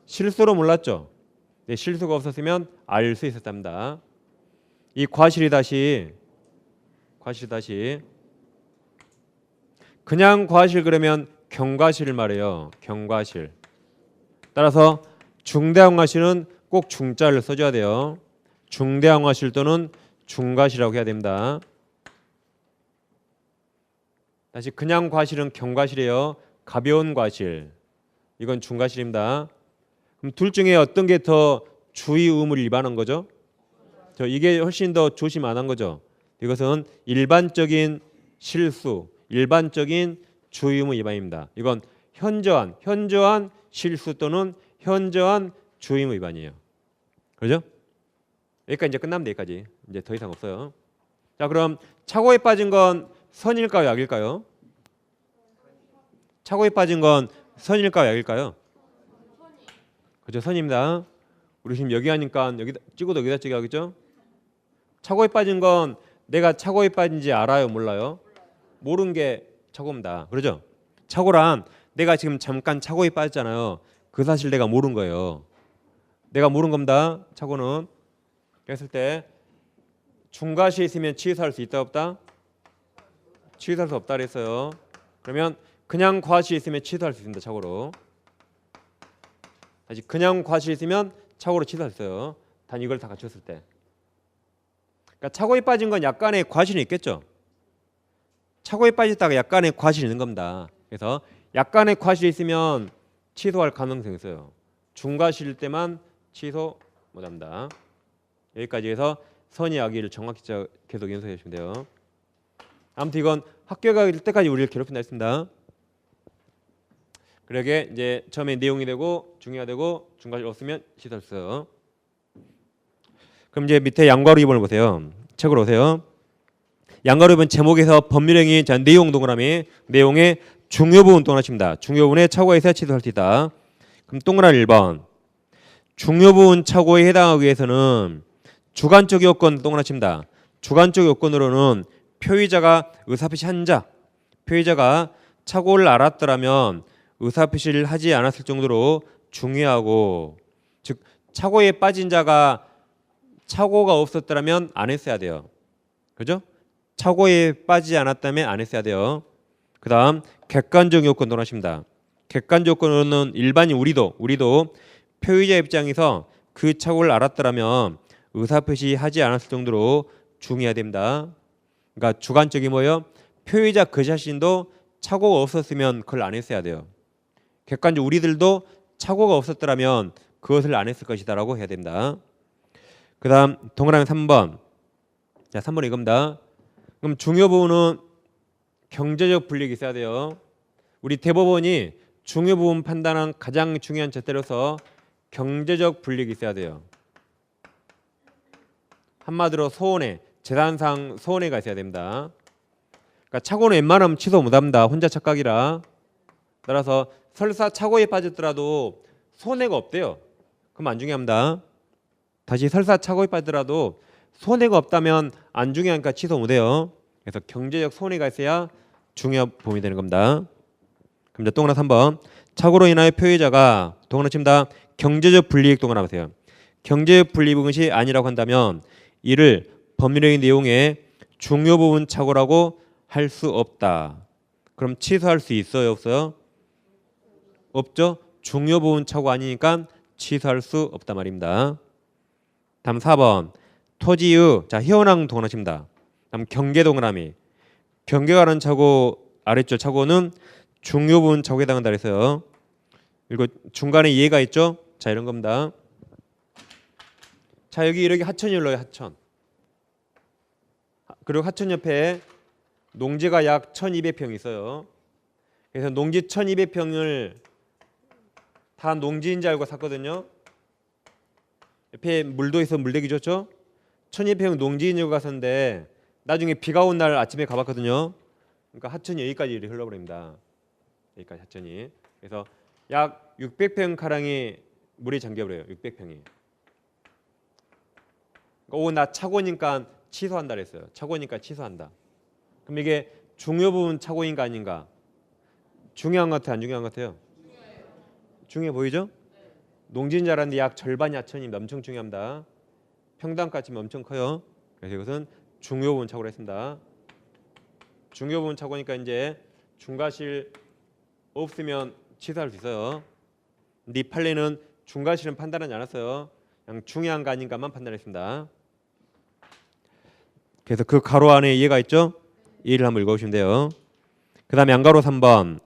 실수로 몰랐죠. 네, 실수가 없었으면 알 수 있었답니다. 이 과실이 다시 그냥 과실 그러면 경과실을 말해요. 경과실. 따라서 중대한 과실은 꼭 중자를 써줘야 돼요. 중대한 과실 또는 중과실이라고 해야 됩니다. 다시 그냥 과실은 경과실이에요. 가벼운 과실. 이건 중과실입니다. 그럼 둘 중에 어떤 게 더 주의 의무를 위반한 거죠? 이게 훨씬 더 조심 안 한 거죠. 이것은 일반적인 실수, 일반적인 주의 의무 위반입니다. 이건 현저한 실수 또는 현저한 주의 의무 위반이에요. 그렇죠? 여기까지 이제 끝나면 돼. 여기까지. 이제 더 이상 없어요. 자, 그럼 착오에 빠진 건 선일까요, 약일까요? 착오에 빠진 건 선일까요, 약일까요? 그렇죠, 선입니다. 우리 지금 여기 하니까 여기 찍어도 여기다 찍어 하겠죠? 착오에 빠진 건 내가 착오에 빠진지 알아요, 몰라요? 모르는 게 착오입니다. 그렇죠? 착오란 내가 지금 잠깐 착오에 빠졌잖아요. 그 사실 내가 모르는 거예요. 내가 모르는 겁니다. 착오는. 그랬을 때 중과실 있으면 취소할 수 있다 없다? 취소할 수 없다 그랬어요. 그러면 그냥 과실 있으면 취소할 수 있습니다. 착오로. 다시 그냥 과실 있으면 착오로 취소할 수 있어요. 단 이걸 다 갖췄을 때. 그러니까 착오에 빠진 건 약간의 과실이 있겠죠. 착오에 빠졌다가 약간의 과실이 있는 겁니다. 그래서 약간의 과실이 있으면 취소할 가능성이 있어요. 중과실일 때만 취소 못합니다. 여기까지 해서 선의 악의를 정확히 계속 연습해 주시면 돼요. 아무튼 이건 학교에 갈 때까지 우리를 괴롭힌다 했습니다. 그러게 이제 처음에 내용이 되고 중요가 되고 중과실 없으면 취소했어요. 그럼 이제 밑에 양괄호 2번을 보세요. 책으로 오세요. 양괄호 2번 제목에서 법률행위 자 내용 동그라미 내용의 중요 부분 동그라미입니다. 중요 부분에 착오가 있어야 취소할 수 있다. 그럼 동그라미 1번 중요 부분 착오에 해당하기 위해서는 주관적 요건 동그라미입니다. 주관적 요건으로는 표의자가 의사표시한 자, 표의자가 착오를 알았더라면 의사표시를 하지 않았을 정도로 중요하고, 즉 착오에 빠진 자가 착오가 없었더라면 안 했어야 돼요. 그죠? 착오에 빠지지 않았다면 안 했어야 돼요. 그 다음 객관적 요건 동그라미입니다. 객관적 요건으로는 일반인 우리도 표의자 입장에서 그 착오를 알았더라면 의사표시하지 않았을 정도로 중요해야 됩니다. 그러니까 주관적이 뭐예요? 표의자 그 자신도 착오가 없었으면 그걸 안 했어야 돼요. 객관적 우리들도 착오가 없었더라면 그것을 안 했을 것이다라고 해야 됩니다. 그 다음 동그라미 3번. 자, 3번 이겁니다. 그럼 중요 부분은 경제적 불이익이 있어야 돼요. 우리 대법원이 중요 부분 판단한 가장 중요한 잣대로서 경제적 불이익이 있어야 돼요. 한마디로 손해, 재산상 손해가 있어야 됩니다. 그러니까 착오는 웬만하면 취소 못합니다. 혼자 착각이라. 따라서 설사 착오에 빠졌더라도 손해가 없대요. 그럼 안 중요합니다. 다시 설사 착오에 빠지더라도 손해가 없다면 안 중요하니까 취소 못해요. 그래서 경제적 손해가 있어야 중요 부분이 되는 겁니다. 그럼 이제 동그라미 3번 착오로 인하여 표의자가 동그라미 칩니다. 경제적 불이익 동그라미 하세요. 경제적 불이익 것이 아니라고 한다면 이를 법률의 내용에 중요 부분 착오라고 할 수 없다. 그럼 취소할 수 있어요 없어요? 없죠. 중요 부분 착오 아니니까 취소할 수 없단 말입니다. 다음 4번 토지의 자 현황 동그라미입니다. 다음 경계 동그라미. 경계가 하는 착오 아래쪽 착오는 중요 부분 착오에 해당한다 그랬어요. 그리고 중간에 이해가 있죠? 자 이런 겁니다. 자 여기 이렇게 하천이 흘러요. 하천. 그리고 하천 옆에 농지가 약 1200평 있어요. 그래서 농지 1200평을 다 농지인 줄 알고 샀거든요. 옆에 물도 있어 물대기 좋죠. 1200평 농지인 줄 알고 샀는데 나중에 비가 온 날 아침에 가봤거든요. 그러니까 하천이 여기까지 이렇게 흘러버립니다. 여기까지 하천이. 그래서 약 600평 가량이 물이 잠겨버려요. 600평이. 오 나 착오니까 취소한다 그랬어요. 착오니까 취소한다. 그럼 이게 중요 부분 착오인가 아닌가? 중요한 것 같아요? 안 중요한 것 같아요? 중요해 보이죠? 농지인 줄 알았는데 약 절반이 하천입니다. 엄청 중요합니다. 평당가치면 엄청 커요. 그래서 이것은 중요 부분 착오로 했습니다. 중요 부분 착오니까 이제 중과실 없으면 취소할 수 있어요. 근데 이 판례는 중과실은 판단하지 않았어요. 그냥 중요한 거 아닌가만 판단했습니다. 그래서 그 가로 안에 이해가 있죠? 이해를 한번 읽어보시면 돼요. 그 다음에 양가로 3번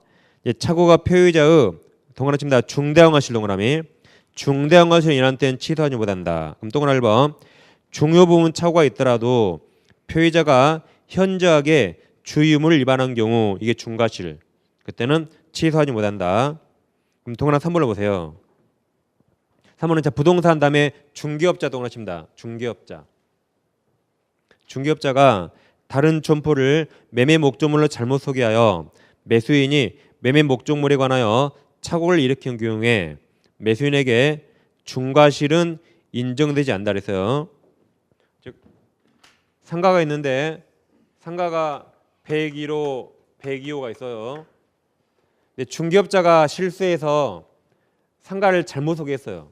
착오가 표의자의 동그라미 칩니다. 중대한 과실 동그라미. 중대한 과실을 인한 때는 취소하지 못한다. 그럼 동그라미 1번 중요 부분 착오가 있더라도 표의자가 현저하게 주의의무를 위반한 경우 이게 중과실. 그때는 취소하지 못한다. 그럼 동그라미 3번을 보세요. 3번은 자 부동산 다음에 중개업자 동그라미 칩니다. 중개업자. 중개업자가 다른 점포를 매매 목적물로 잘못 소개하여 매수인이 매매 목적물에 관하여 착오를 일으킨 경우에 매수인에게 중과실은 인정되지 않는다 그랬어요. 즉 상가가 있는데 상가가 101호, 102호가 있어요. 근데 중개업자가 실수해서 상가를 잘못 소개했어요.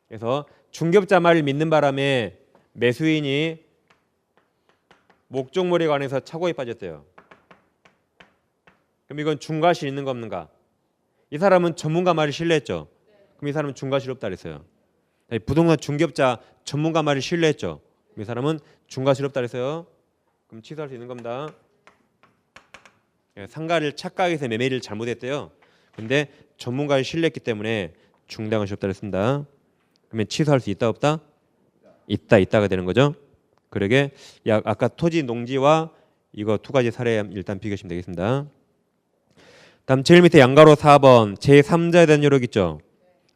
그래서 중개업자 말을 믿는 바람에 매수인이 목적물에 관해서 착오에 빠졌대요. 그럼 이건 중과실 있는 거 없는가? 이 사람은 전문가 말을 신뢰했죠. 그럼 이 사람은 중과실 없다 그랬어요. 부동산 중개업자 전문가 말을 신뢰했죠. 그럼 이 사람은 중과실 없다 그랬어요. 그럼 취소할 수 있는 겁니다. 상가를 착각해서 매매를 잘못했대요. 근데 전문가를 신뢰했기 때문에 중당할 수 없다 그랬습니다. 그러면 취소할 수 있다 없다? 있다가 되는 거죠. 그러게 아까 토지 농지와 이거 두 가지 사례 일단 비교하시면 되겠습니다. 다음 제일 밑에 양가로 4번 제3자에 대한 요력 있죠.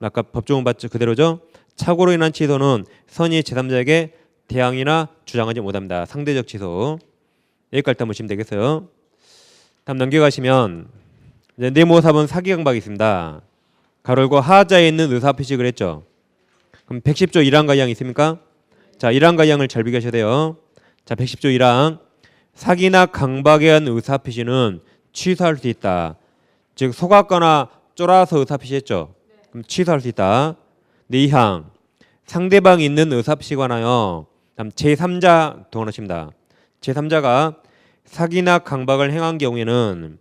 아까 법조문 봤죠. 그대로죠. 착오로 인한 취소는 선의 제3자에게 대항이나 주장하지 못합니다. 상대적 취소. 여기까지 일단 보시면 되겠어요. 다음 넘겨가시면 네모 4번 사기 강박이 있습니다. 가로 열고 하자에 있는 의사표시 그랬죠. 그럼 110조 1항과 2항 있습니까? 자, 1항과 2항을 잘 비교하셔야 돼요. 자, 110조 1항 사기나 강박에 의한 의사표시는 취소할 수 있다. 즉 속았거나 쫄아서 의사표시했죠. 그럼 취소할 수 있다. 네, 2항 상대방이 있는 의사표시에 관하여 다음 제3자 동원하십니다. 제3자가 사기나 강박을 행한 경우에는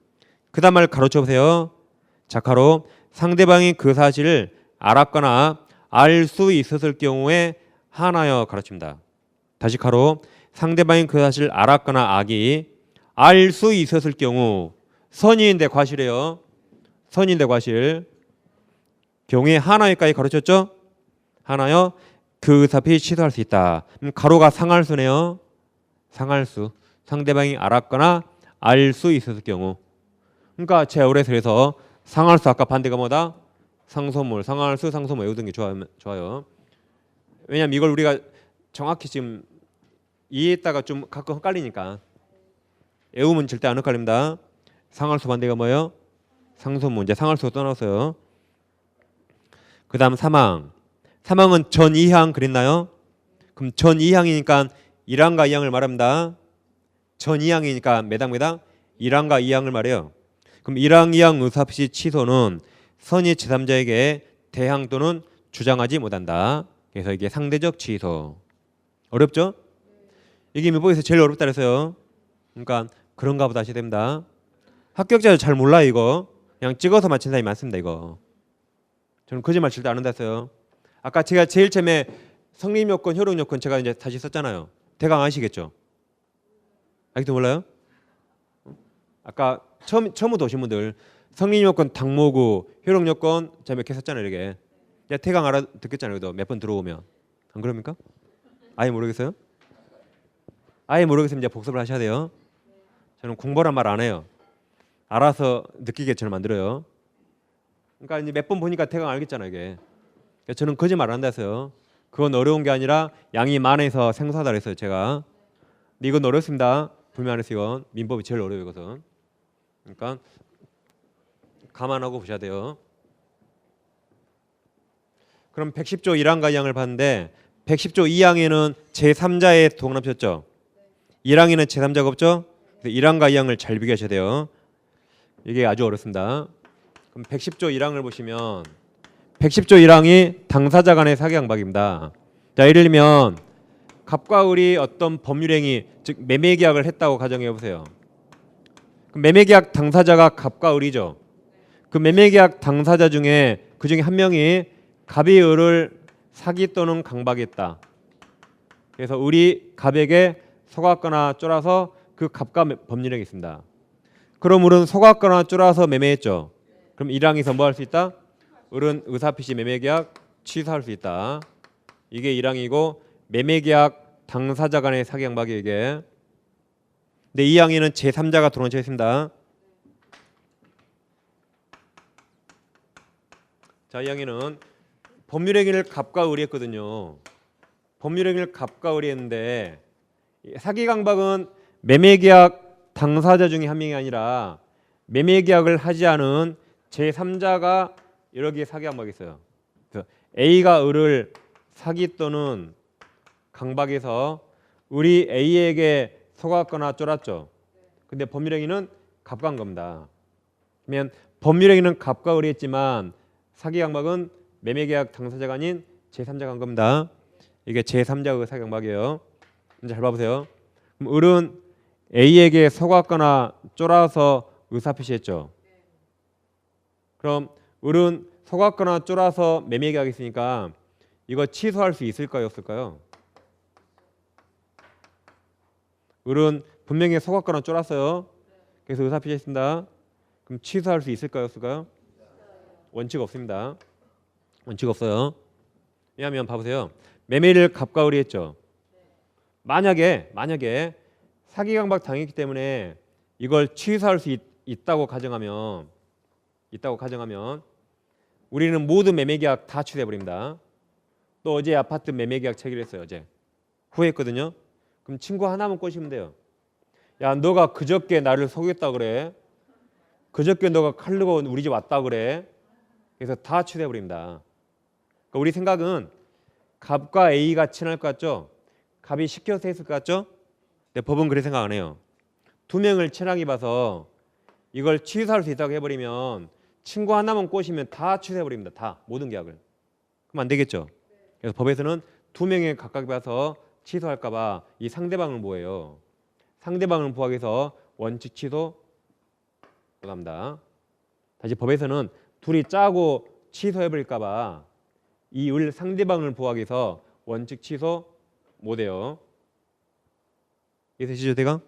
그 다음 말 가로쳐 보세요. 자, 가로 상대방이 그 사실을 알았거나 알 수 있었을 경우에 하나여 가르칩니다. 다시 가로 상대방이 그 사실을 알았거나 악이 알 수 있었을 경우 선의인데 과실이에요. 선의인데 과실 경우에 하나여까지 가르쳤죠. 하나여 그 의사표시 취소할 수 있다. 가로가 상할수네요. 상할수 상대방이 알았거나 알 수 있었을 경우. 그러니까 제5에서 그래서 상할수 아까 반대가 뭐다? 상소물, 상할수, 상소물 외우던 게 좋아요. 왜냐면 이걸 우리가 정확히 지금 이해했다가 좀 가끔 헷갈리니까 외우면 절대 안 헷갈립니다. 상할수 반대가 뭐예요? 상소물. 이제 상할수가 떠났어요. 그 다음 사망. 사망은 전 2항 그랬나요? 그럼 전 2항이니까 1항과 2항을 말합니다. 전 2항이니까 매당 1항과 2항을 말해요. 그럼 1항, 2항 의사표시 취소는 선의 제3자에게 대항 또는 주장하지 못한다. 그래서 이게 상대적 취소. 어렵죠? 이게 민법에서 제일 어렵다 그랬어요. 그러니까 그런가 보다 하셔야 됩니다. 합격자도 잘 몰라요 이거. 그냥 찍어서 맞힌 사람이 많습니다 이거. 저는 거짓말 절대 안 한다 했어요. 아까 제가 제일 처음에 성립요건, 효력요건 제가 이제 다시 썼잖아요. 대강 아시겠죠? 아직도 몰라요? 아까 처음부터 오신 분들 성립요건 당모구, 효력요건 제가 몇 개 썼잖아요 이렇게. 대강 알아듣겠잖아요. 몇 번 들어오면. 안 그럽니까? 아예 모르겠어요? 아예 모르겠으면 이제 복습을 하셔야 돼요. 저는 공부란 말 안 해요. 알아서 느끼게 저는 만들어요. 그러니까 이제 몇 번 보니까 대강 알겠잖아요 이게. 저는 거짓말 안 한다 했어요. 그건 어려운 게 아니라 양이 많아서 생소하다 그랬어요 제가. 근데 이건 어렵습니다. 분명 안 했어요 이건. 민법이 제일 어려워요 이것은. 그러니까 감안하고 보셔야 돼요. 그럼 110조 1항과 2항을 봤는데 110조 2항에는 제3자의 동원합쳤죠. 1항에는 제3자가 없죠. 1항과 2항을 잘 비교하셔야 돼요. 이게 아주 어렵습니다. 그럼 110조 1항을 보시면 110조 1항이 당사자 간의 사기 강박입니다. 자, 예를 들면 갑과 을이 어떤 법률행위 즉 매매계약을 했다고 가정해 보세요. 매매계약 당사자가 갑과 을이죠. 그 매매계약 당사자 중에 그 중에 한 명이 갑이 을을 사기 또는 강박했다. 그래서 을이 갑에게 속았거나 쫄아서 그 갑과 법률행위 있습니다. 그럼 을은 속았거나 쫄아서 매매했죠. 그럼 1항에서 뭐 할 수 있다? 을은 의사표시 매매계약 취소할 수 있다. 이게 1항이고 매매계약 당사자 간의 사기 강박이 이게. 근데 2항에는 제3자가 동원쳐 있습니다. 자, 2항에는 법률행위를 갑과 을이 했거든요. 법률행위를 갑과 을이 했는데 사기 강박은 매매계약 당사자 중에 한 명이 아니라 매매계약을 하지 않은 제3자가 여러 개의 사기 강박이 있어요. 그래서 A가 을을 사기 또는 강박해서 을이 A에게 속았거나 쫄았죠. 근데 법률행위는 갑과 한 겁니다. 그러면 법률행위는 갑과 을이 했지만 사기 강박은 매매계약 당사자가 아닌 제3자가 한 겁니다. 이게 제3자의 사기 강박이에요. 잘 봐보세요. 그럼 을은 A에게 속았거나 쫄아서 의사표시했죠. 그럼 을은 속았거나 쫄아서 매매 계약했으니까 이거 취소할 수 있을까요, 없을까요? 을은 분명히 속았거나 쫄았어요. 그래서 의사표시했습니다. 그럼 취소할 수 있을까요, 없을까요? 원칙 없습니다. 원칙 없어요. 왜냐하면 봐보세요. 매매를 갑과 을이 했죠. 만약에 사기 강박 당했기 때문에 이걸 취소할 수 있다고 가정하면 우리는 모든 매매 계약 다 취소해 버립니다. 또 어제 아파트 매매 계약 체결했어요. 어제 후회했거든요. 그럼 친구 하나만 꼬시면 돼요. 야, 너가 그저께 나를 속였다 그래. 그저께 너가 칼 들고 우리 집 왔다 그래. 그래서 다 취소해 버립니다. 그러니까 우리 생각은 갑과 A가 친할 것 같죠? 갑이 시켜서 했을 것 같죠? 근데 법은 그렇게 생각 안 해요. 두 명을 친하게 봐서 이걸 취소할 수 있다고 해버리면 친구 하나만 꼬시면 다 취소해버립니다. 다 모든 계약을. 그럼 안 되겠죠. 그래서 법에서는 두 명에 각각 봐서 취소할까 봐 이 상대방을 뭐예요? 상대방을 보호하기 위해서 원칙 취소 못합니다. 다시 법에서는 둘이 짜고 취소해버릴까 봐 이 을 상대방을 보호하기 위해서 원칙 취소 못해요. 이해되시죠, 대강?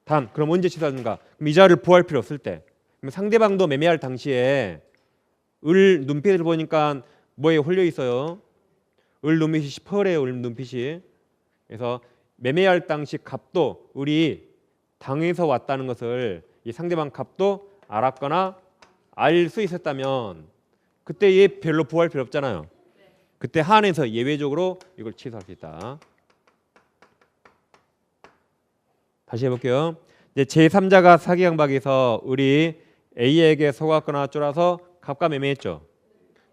단, 그럼 언제 취소하는가? 그럼 이자를 보호할 필요 없을 때. 그럼 상대방도 매매할 당시에 을 눈빛을 보니까 뭐에 홀려 있어요? 을 눈빛이 시퍼래요. 을 눈빛이. 그래서 매매할 당시 갑도 을이 당해서 왔다는 것을 이 상대방 갑도 알았거나 알 수 있었다면 그때 얘 별로 보호할 필요 없잖아요. 그때 한해서 예외적으로 이걸 취소할 수 있다. 다시 해볼게요. 이제 제3자가 사기 강박에서 을이 A에게 속았거나 쫄아서 갑과 매매했죠.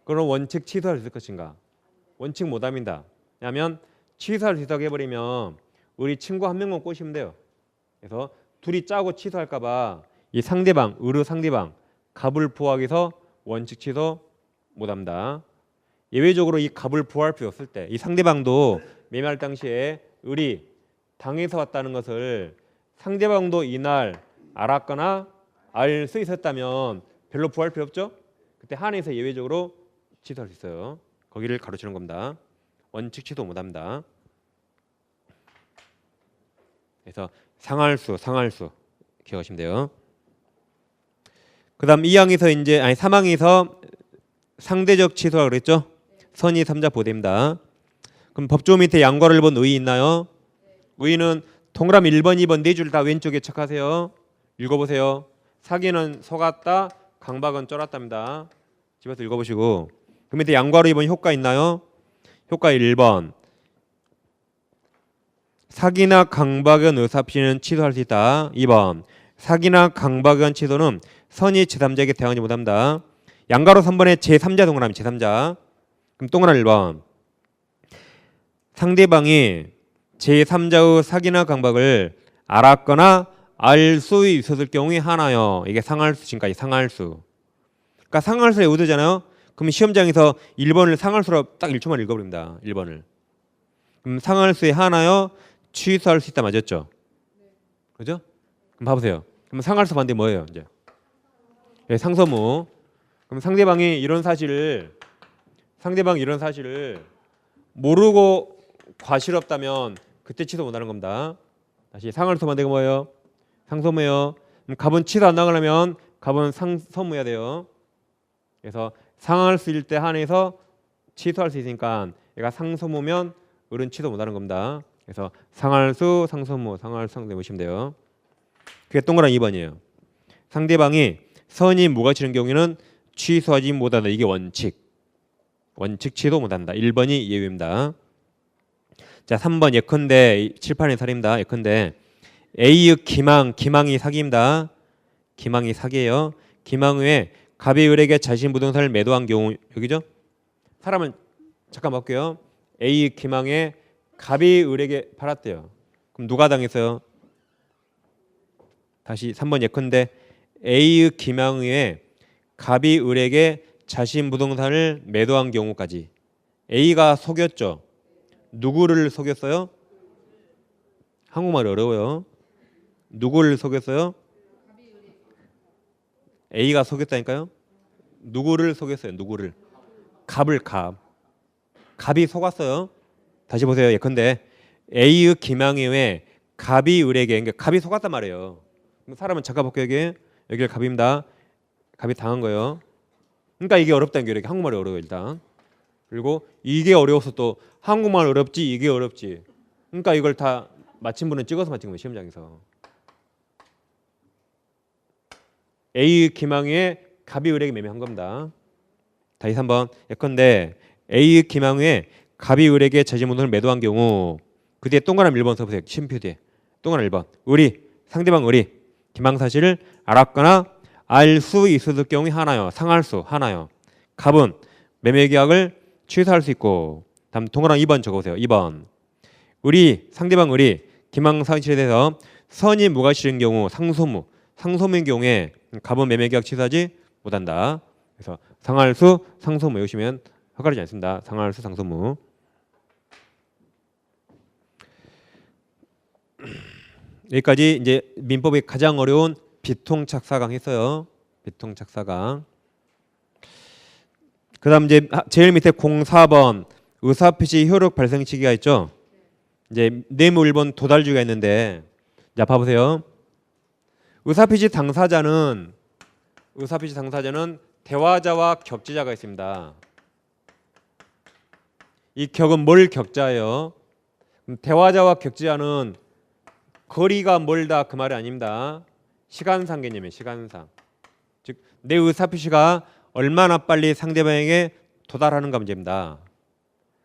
그럼 원칙 취소할 수 있을 것인가? 원칙 못합니다. 왜냐하면 취소할 수 있다고 해버리면 우리 친구 한 명만 꼬시면 돼요. 그래서 둘이 짜고 취소할까 봐 이 상대방, 을의 상대방 갑을 보호하기 위해서 원칙 취소 못합니다. 예외적으로 이 갑을 보호할 필요 없을 때 이 상대방도 매매할 당시에 을이 당해서 왔다는 것을 상대방도 이날 알았거나 알 수 있었다면 별로 보호할 필요 없죠. 그때 한해서 예외적으로 취소할 수 있어요. 거기를 가로치는 겁니다. 원칙 취소 못합니다. 그래서 상할수 기억하시면 돼요. 그다음 2항에서 이제 3항에서 상대적 취소라 그랬죠. 선의 3자 보대입니다. 그럼 법조 밑에 양과를 본 의 있나요? 의는 동그라미 1번, 2번 네 줄 다 왼쪽에 척하세요. 읽어보세요. 사기는 속았다, 강박은 쫄았답니다. 집에서 읽어보시고. 그 밑에 양과로 2번 효과 있나요? 효과 1번. 사기나 강박은 의사표시는 취소할 수 있다. 2번. 사기나 강박은 취소는 선의 제3자에게 대항하지 못합니다. 양가로 3번에 제3자 동그라미 제3자. 그럼 동그라미 1번. 상대방이 제3자의 사기나 강박을 알았거나 알 수 있었을 경우에 하나요. 이게 상할수 지금까지 상할수. 그러니까 상할수의 의도잖아요. 그럼 시험장에서 1번을 상할수로 딱 1초만 읽어버립니다. 1번을. 그럼 상할수의 하나요. 취소할 수 있다 맞았죠? 그죠? 그럼 봐보세요. 그럼 상할수 반대 뭐예요? 이제 네, 상서무. 그럼 상대방이 이런 사실을 모르고 과실없다면 그때 취소 못하는 겁니다. 다시 상할수 반대가 뭐예요? 상서무예요. 그럼 갑은 취소 안 나가려면 갑은 상서무해야 돼요. 그래서 상할수일 때 한해서 취소할 수 있으니까 얘가 상서무면 을은 취소 못하는 겁니다. 그래서 상할수, 상서무, 상할수, 상서무 보시면 돼요. 그게 동그란 2번이에요. 상대방이 선이 무가치는 경우에는 취소하지 못한다. 이게 원칙 취소 못한다. 1번이 예외입니다. 자 3번 예컨대 칠판의 살입니다. 예컨대 A의 기망이 사기입니다. 기망이 사기예요. 기망 후에 갑이 을에게 자신 부동산을 매도한 경우 여기죠? 사람을 잠깐 볼게요. A의 기망에 갑이 을에게 팔았대요. 그럼 누가 당했어요? 다시 3번 예컨대 A의 기망 후에 갑이 을에게 자신 부동산을 매도한 경우까지 A가 속였죠. 누구를 속였어요? 한국말 어려워요. 누구를 속였어요? A가 속였다니까요. 누구를 속였어요? 누구를? 갑을 갑이 속았어요. 다시 보세요. 예컨대 A의 기망에 갑이 을에게, 그러니까 갑이 속았단 말이에요. 사람은 작가복귀에게 여기를 갑입니다. 갑이 당한 거예요. 그러니까 이게 어렵다는 게 이렇게 한국말이 어려워요 일단. 그리고 이게 어려워서 또 한국말 어렵지 이게 어렵지. 그러니까 이걸 다 맞힌 분은 찍어서 맞힌 거예요 시험장에서. A의 기망에 갑이 을에게 매매한 겁니다. 다시 한번 예컨대 A의 기망에 갑이 을에게 자지문을 매도한 경우 그 뒤에 동그라미 1번 써보세요. 쉼표 뒤에 동그라미 1번 을이 상대방 을이 기망 사실을 알았거나 알 수 있을 경우에 하나요. 상할 수 하나요. 갑은 매매 계약을 취소할 수 있고. 다음 동그라미 2번 적어보세요. 2번 을이 상대방 을이 기망 사실에 대해서 선이 무과실인 경우 상소무인 경우에 갑은 매매 계약 취소하지 못한다. 그래서 상할 수 상소무 외우시면 헷갈리지 않습니다. 상할 수 상소무. 여기까지 이제 민법이 가장 어려운 비통착사강 했어요. 비통착사강. 그다음 이제 제일 밑에 04번 의사표시 효력 발생 시기가 있죠. 이제 네모 1번 도달주기가 있는데 자 봐보세요. 의사표시 당사자는 대화자와 격지자가 있습니다. 이 격은 뭘 격자예요? 대화자와 격지자는 거리가 멀다 그 말이 아닙니다. 시간상 개념이에요. 시간상. 즉 내 의사표시가 얼마나 빨리 상대방에게 도달하는가 문제입니다.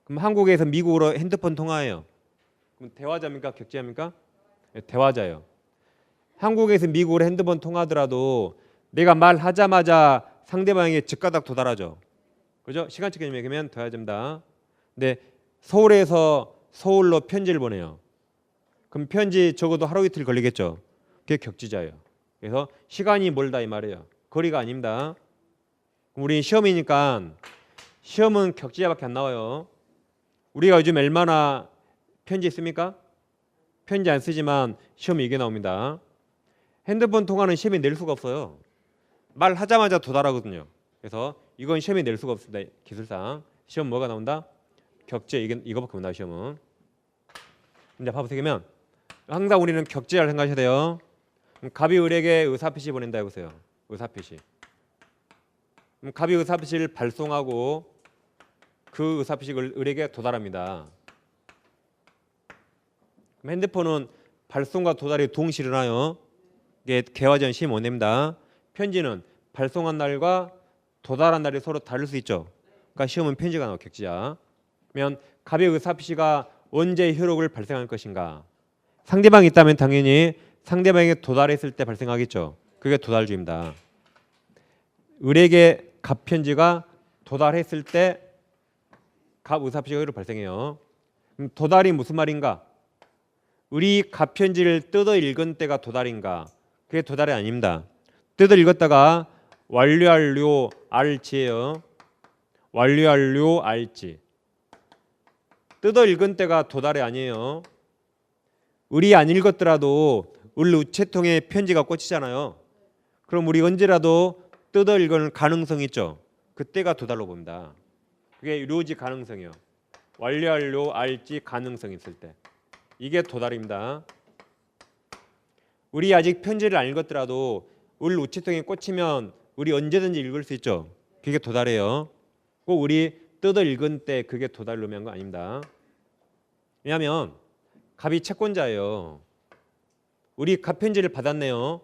그럼 한국에서 미국으로 핸드폰 통화해요. 그럼 대화자입니까? 격지자입니까? 네, 대화자예요. 한국에서 미국으로 핸드폰 통화하더라도 내가 말하자마자 상대방에게 즉가닥 도달하죠. 그죠? 시간적 개념에 그러면 대화자입니다. 근데 서울에서 서울로 편지를 보내요. 그럼 편지 적어도 하루 이틀 걸리겠죠. 그게 격지자예요. 그래서 시간이 멀다 이 말이에요. 거리가 아닙니다. 우리 시험이니까 시험은 격지자밖에 안 나와요. 우리가 요즘 얼마나 편지 씁니까? 편지 안 쓰지만 시험이 이게 나옵니다. 핸드폰 통화는 시험에 낼 수가 없어요. 말하자마자 도달하거든요. 그래서 이건 시험에 낼 수가 없습니다. 기술상. 시험 뭐가 나온다? 격제 이거밖에 못 나와요. 시험은. 이제 봐보세요. 그러면 항상 우리는 격제를 생각하셔야 돼요. 갑이 을에게 의사표시 보낸다 해보세요. 의사표시. 갑이 의사표시를 발송하고 그 의사표시를 을에게 도달합니다. 그럼 핸드폰은 발송과 도달이 동시에 일어나요. 이게 개화전 시험 원례입니다. 편지는 발송한 날과 도달한 날이 서로 다를 수 있죠. 그러니까 시험은 편지가 나와 격지자. 그러면 갑의 의사표시가 언제 효력을 발생할 것인가? 상대방이 있다면 당연히 상대방에게 도달했을 때 발생하겠죠. 그게 도달주의입니다. 을에게 갑 편지가 도달했을 때 갑 의사표시가 효력을 발생해요. 그럼 도달이 무슨 말인가? 을이 갑 편지를 뜯어 읽은 때가 도달인가? 그게 도달이 아닙니다. 뜯어 읽었다가 완료하려 알지예요. 완료하려 알지. 뜯어 읽은 때가 도달이 아니에요. 을이 안 읽었더라도 을 우체통에 편지가 꽂히잖아요. 그럼 우리 언제라도 뜯어 읽을 가능성이 있죠. 그때가 도달로 봅니다. 그게 료지 가능성이요. 완료하려 알지 가능성이 있을 때. 이게 도달입니다. 을이 아직 편지를 안 읽었더라도 을 우체통에 꽂히면 을이 언제든지 읽을 수 있죠. 그게 도달이에요. 꼭 을이 뜯어 읽은 때 그게 도달로 의미한 거 아닙니다. 왜냐하면 갑이 채권자예요. 우리 갑 편지를 받았네요.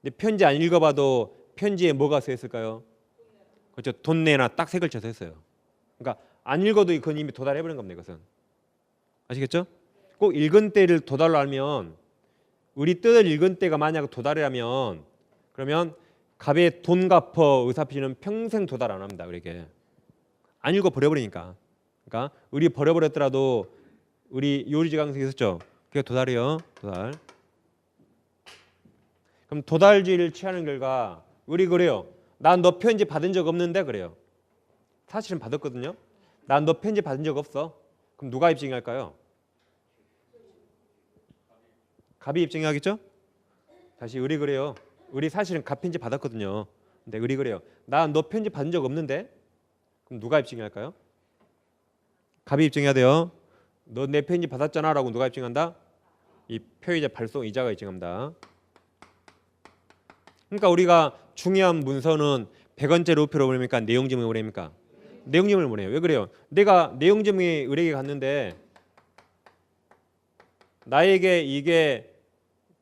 근데 편지 안 읽어봐도 편지에 뭐가 써 있을까요? 그렇죠. 돈 내나 딱 세 글자 써 있어요. 그러니까 안 읽어도 그건 이미 도달해버린 겁니다. 이것은. 아시겠죠? 꼭 읽은 때를 도달로 알면 우리 뜻을 읽은 때가 만약 도달이라면 그러면 갑의 돈 갚어 의사표시는 평생 도달 안 합니다. 우리에게. 안 읽어 버려버리니까. 그러니까 우리 버려버렸더라도 우리 요리지 강성이 있었죠. 그게 도달이요. 도달. 그럼 도달주의를 취하는 결과 우리 그래요. 난 너 편지 받은 적 없는데 그래요. 사실은 받았거든요. 난 너 편지 받은 적 없어. 그럼 누가 입증할까요? 갑이 입증해야겠죠? 다시 의리 그래요. 의리 사실은 갑 편지 받았거든요. 근데 의리 그래요. 나 너 편지 받은 적 없는데? 그럼 누가 입증해야 할까요? 갑이 입증해야 돼요. 너 내 편지 받았잖아 라고 누가 입증한다? 이 표의자 발송이자가 입증합니다. 그러니까 우리가 중요한 문서는 100원짜리 우표로 보냅니까? 내용증명을 보냅니까? 내용증명을 보내요. 왜 그래요? 내가 내용증명이 의뢰에 갔는데 나에게 이게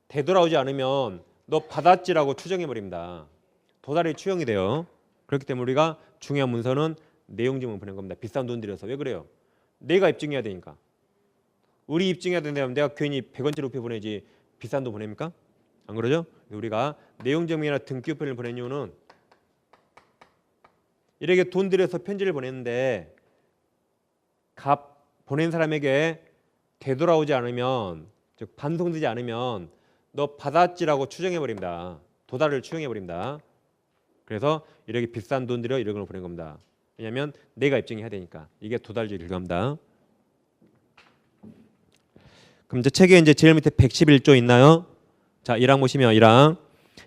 되돌아오지 않으면 너 받았지라고 추정해버립니다. 도달이 추정이 돼요. 그렇기 때문에 우리가 중요한 문서는 내용증명 보낸 겁니다. 비싼 돈 들여서. 왜 그래요? 내가 입증해야 되니까. 우리 입증해야 된다면 내가 괜히 100원짜리 우표 보내지 비싼 돈 보냅니까? 안 그러죠? 우리가 내용증명이나 등기우표를 보낸 이유는 이렇게 돈 들여서 편지를 보냈는데 값 보낸 사람에게 되돌아오지 않으면, 즉 반송되지 않으면 너 받았지라고 추정해버립니다. 도달을 추정해버립니다. 그래서 이렇게 비싼 돈 들여 이런 걸 보낸 겁니다. 왜냐하면 내가 입증해야 되니까. 이게 도달주의 결과입니다. 그럼 이제 책에 이제 제일 밑에 111조 있나요? 자, 1항 보시면 1항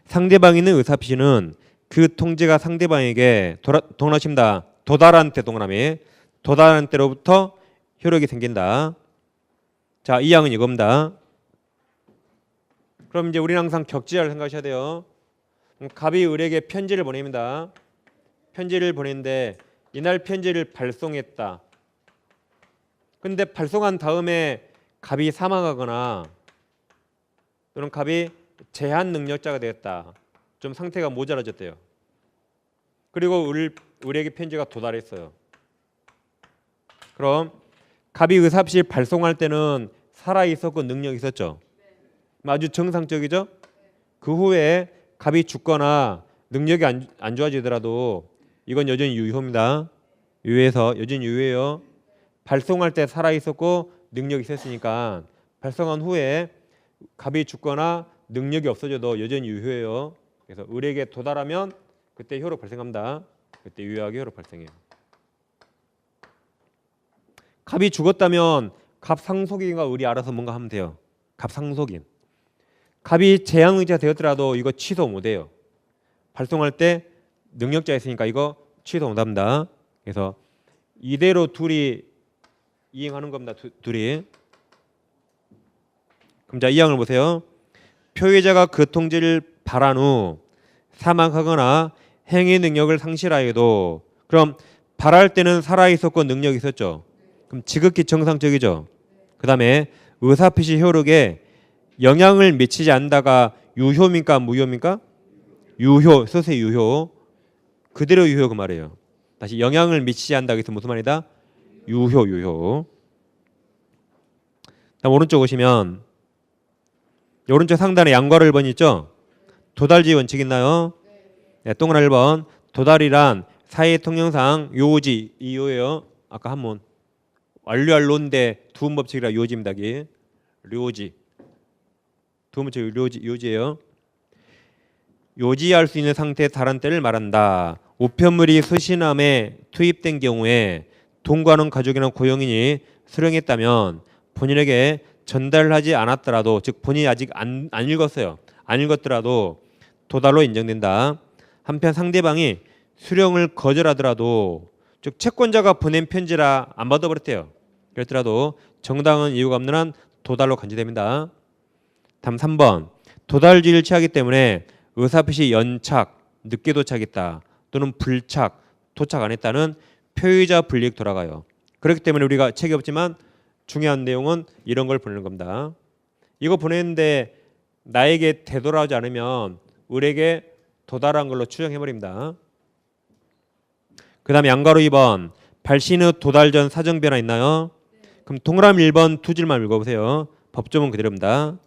상대방이 있는 의사표시는 그 통지가 상대방에게 동일하십니다. 도달한 때 동그라미 도달한 때로부터 효력이 생긴다. 자, 2항은 이겁니다. 그럼 이제 우리는 항상 격지자를 생각하셔야 돼요. 갑이 을에게 편지를 보냅니다. 편지를 보냈는데 이날 편지를 발송했다. 근데 발송한 다음에 갑이 사망하거나 또는 갑이 제한 능력자가 되었다. 좀 상태가 모자라졌대요. 그리고 을에게 편지가 도달했어요. 그럼 갑이 의사표시 발송할 때는 살아있었고 능력이 있었죠. 아주 정상적이죠. 그 후에 갑이 죽거나 능력이 안 좋아지더라도 이건 여전히 유효입니다. 유효해서 여전히 유효해요. 발송할 때 살아있었고 능력이 있었으니까 발송한 후에 갑이 죽거나 능력이 없어져도 여전히 유효해요. 그래서 을에게 도달하면 그때 효력 발생합니다. 그때 유효하게 효력 발생해요. 갑이 죽었다면 갑 상속인과 을이 알아서 뭔가 하면 돼요. 갑 상속인. 갑이 제한의자 되었더라도 이거 취소 못해요. 발송할 때 능력자였으니까 이거 취소 못합니다. 그래서 이대로 둘이 이행하는 겁니다. 둘이. 그럼 자, 2항을 보세요. 표의자가 그 통지를 발한 후 사망하거나 행위 능력을 상실하여도, 그럼 발할 때는 살아있었고 능력이 있었죠. 그럼 지극히 정상적이죠. 그 다음에 의사표시 효력에 영향을 미치지 않다가 유효입니까 무효입니까? 유효. 서세 유효. 그대로 유효 그 말이에요. 다시 영향을 미치지 않다. 그래서 무슨 말이다? 유효. 다음 오른쪽 오시면 오른쪽 상단에 양괄호 1번 있죠? 도달주의 원칙 있나요? 네, 동그란 1번. 도달이란 사회 통념상 요지 이요예요. 아까 한문 완료할론데 두음 법칙이라 요지입니다. 요지. 두음 법칙 요지예요. 요지할 수 있는 상태에 달한 때를 말한다. 우편물이 수신함에 투입된 경우에 동거하는 가족이나 고용인이 수령했다면 본인에게 전달하지 않았더라도, 즉 본인이 아직 안 읽었어요. 안 읽었더라도 도달로 인정된다. 한편 상대방이 수령을 거절하더라도, 즉 채권자가 보낸 편지라 안 받아버렸대요. 그랬더라도 정당한 이유가 없는 한 도달로 간주됩니다. 다음 3번. 도달주의를 취하기 때문에 의사표시 연착, 늦게 도착했다 또는 불착, 도착 안 했다는 표의자 불이익 돌아가요. 그렇기 때문에 우리가 책이 없지만 중요한 내용은 이런 걸 보내는 겁니다. 이거 보냈는데 나에게 되돌아오지 않으면 을에게 도달한 걸로 추정해버립니다. 그 다음에 양가로 2번. 발신 후 도달 전 사정 변화 있나요? 그럼 동그라미 1번 두 줄만 읽어보세요. 법조문 그대로입니다.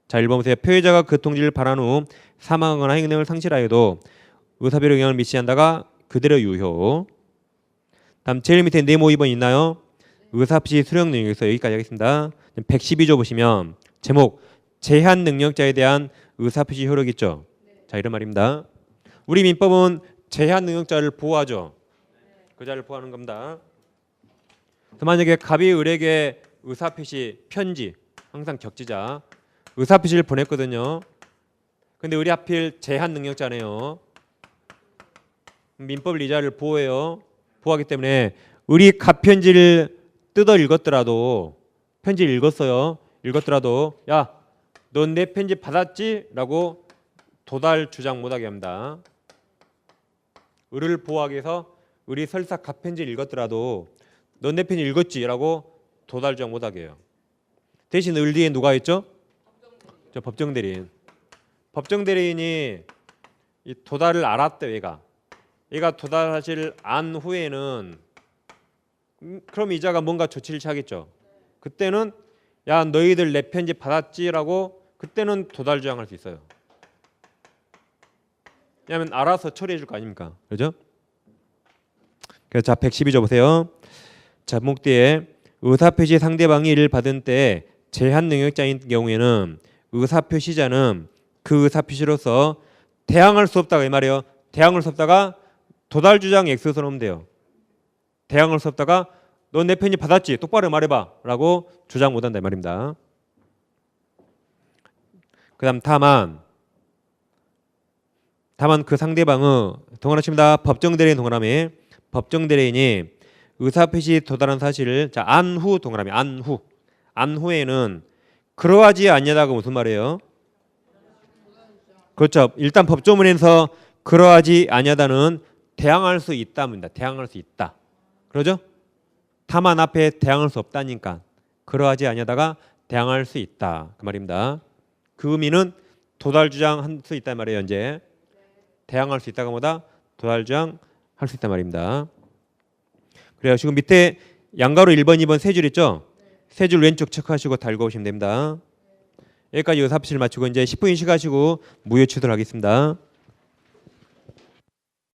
자, 1번 보세요. 표의자가 그 통지를 발한 후 사망하거나 행위 능력을 상실하여도 의사표에 영향을 미치지 않다가 그대로 유효. 다음 제일 밑에 네모 2번 있나요? 의사표시 수령 능력에서 여기까지 하겠습니다. 112조 보시면 제목 제한 능력자에 대한 의사표시 효력 있죠. 자, 이런 말입니다. 우리 민법은 제한 능력자를 보호하죠. 그 자를 보호하는 겁니다. 만약에 갑이 을에게 의사표시 편지, 항상 격지자, 의사표시를 보냈거든요. 근데 우리 하필 제한 능력자네요. 민법 이자를 보호해요. 보호하기 때문에 우리 갑편지를 뜯어 읽었더라도 편지를 읽었어요. 읽었더라도 야, 넌 내 편지 받았지? 라고 도달 주장 못하게 합니다. 을을 보호하기 위해서 을이 설사 갑편지를 읽었더라도 넌 내 편지 읽었지? 라고 도달 주장 못하게 해요. 대신 을 뒤에 누가 있죠? 저 법정대리인. 법정대리인이 이 도달을 알았대. 얘가 도달하실 안 후에는 그럼 이자가 뭔가 조치를 취하겠죠. 그때는 야, 너희들 내 편지 받았지라고 그때는 도달 주장할 수 있어요. 왜냐하면 알아서 처리해 줄 거 아닙니까? 그렇죠? 그래서 자 112조 보세요. 자 목 뒤에 의사표시 상대방이 이를 받은 때 제한 능력자인 경우에는 의사표시자는 그 의사표시로서 대항할 수 없다가 이 말이에요. 대항할 수 없다가 도달 주장 X에서 넣으면 돼요. 대항할 수 없다가 너 내 편지 받았지? 똑바로 말해봐 라고 주장 못한다 이 말입니다. 그 다음 다만 그 상대방은 동그라칩니다. 법정대리인 동그라미. 법정대리인이 의사표시 도달한 사실을 자 안후 동그라미 안후에는 그러하지 않냐다가 무슨 말이에요? 그렇죠. 일단 법조문에서 그러하지 않냐다는 대항할 수 있다입니다. 대항할 수 있다. 그러죠? 다만 앞에 대항할 수 없다니까 그러하지 않냐다가 대항할 수 있다 그 말입니다. 그 의미는 도달 주장할 수 있단 말이에요. 이제 대항할 수 있다가 뭐다? 도달 주장할 수 있단 말입니다. 그래요. 지금 밑에 양가로 1번, 2번 세 줄 있죠? 세 줄 왼쪽 체크하시고 달고 오시면 됩니다. 여기까지 의사표시를 마치고 이제 10분 휴식하시고 무효 취소를 하겠습니다.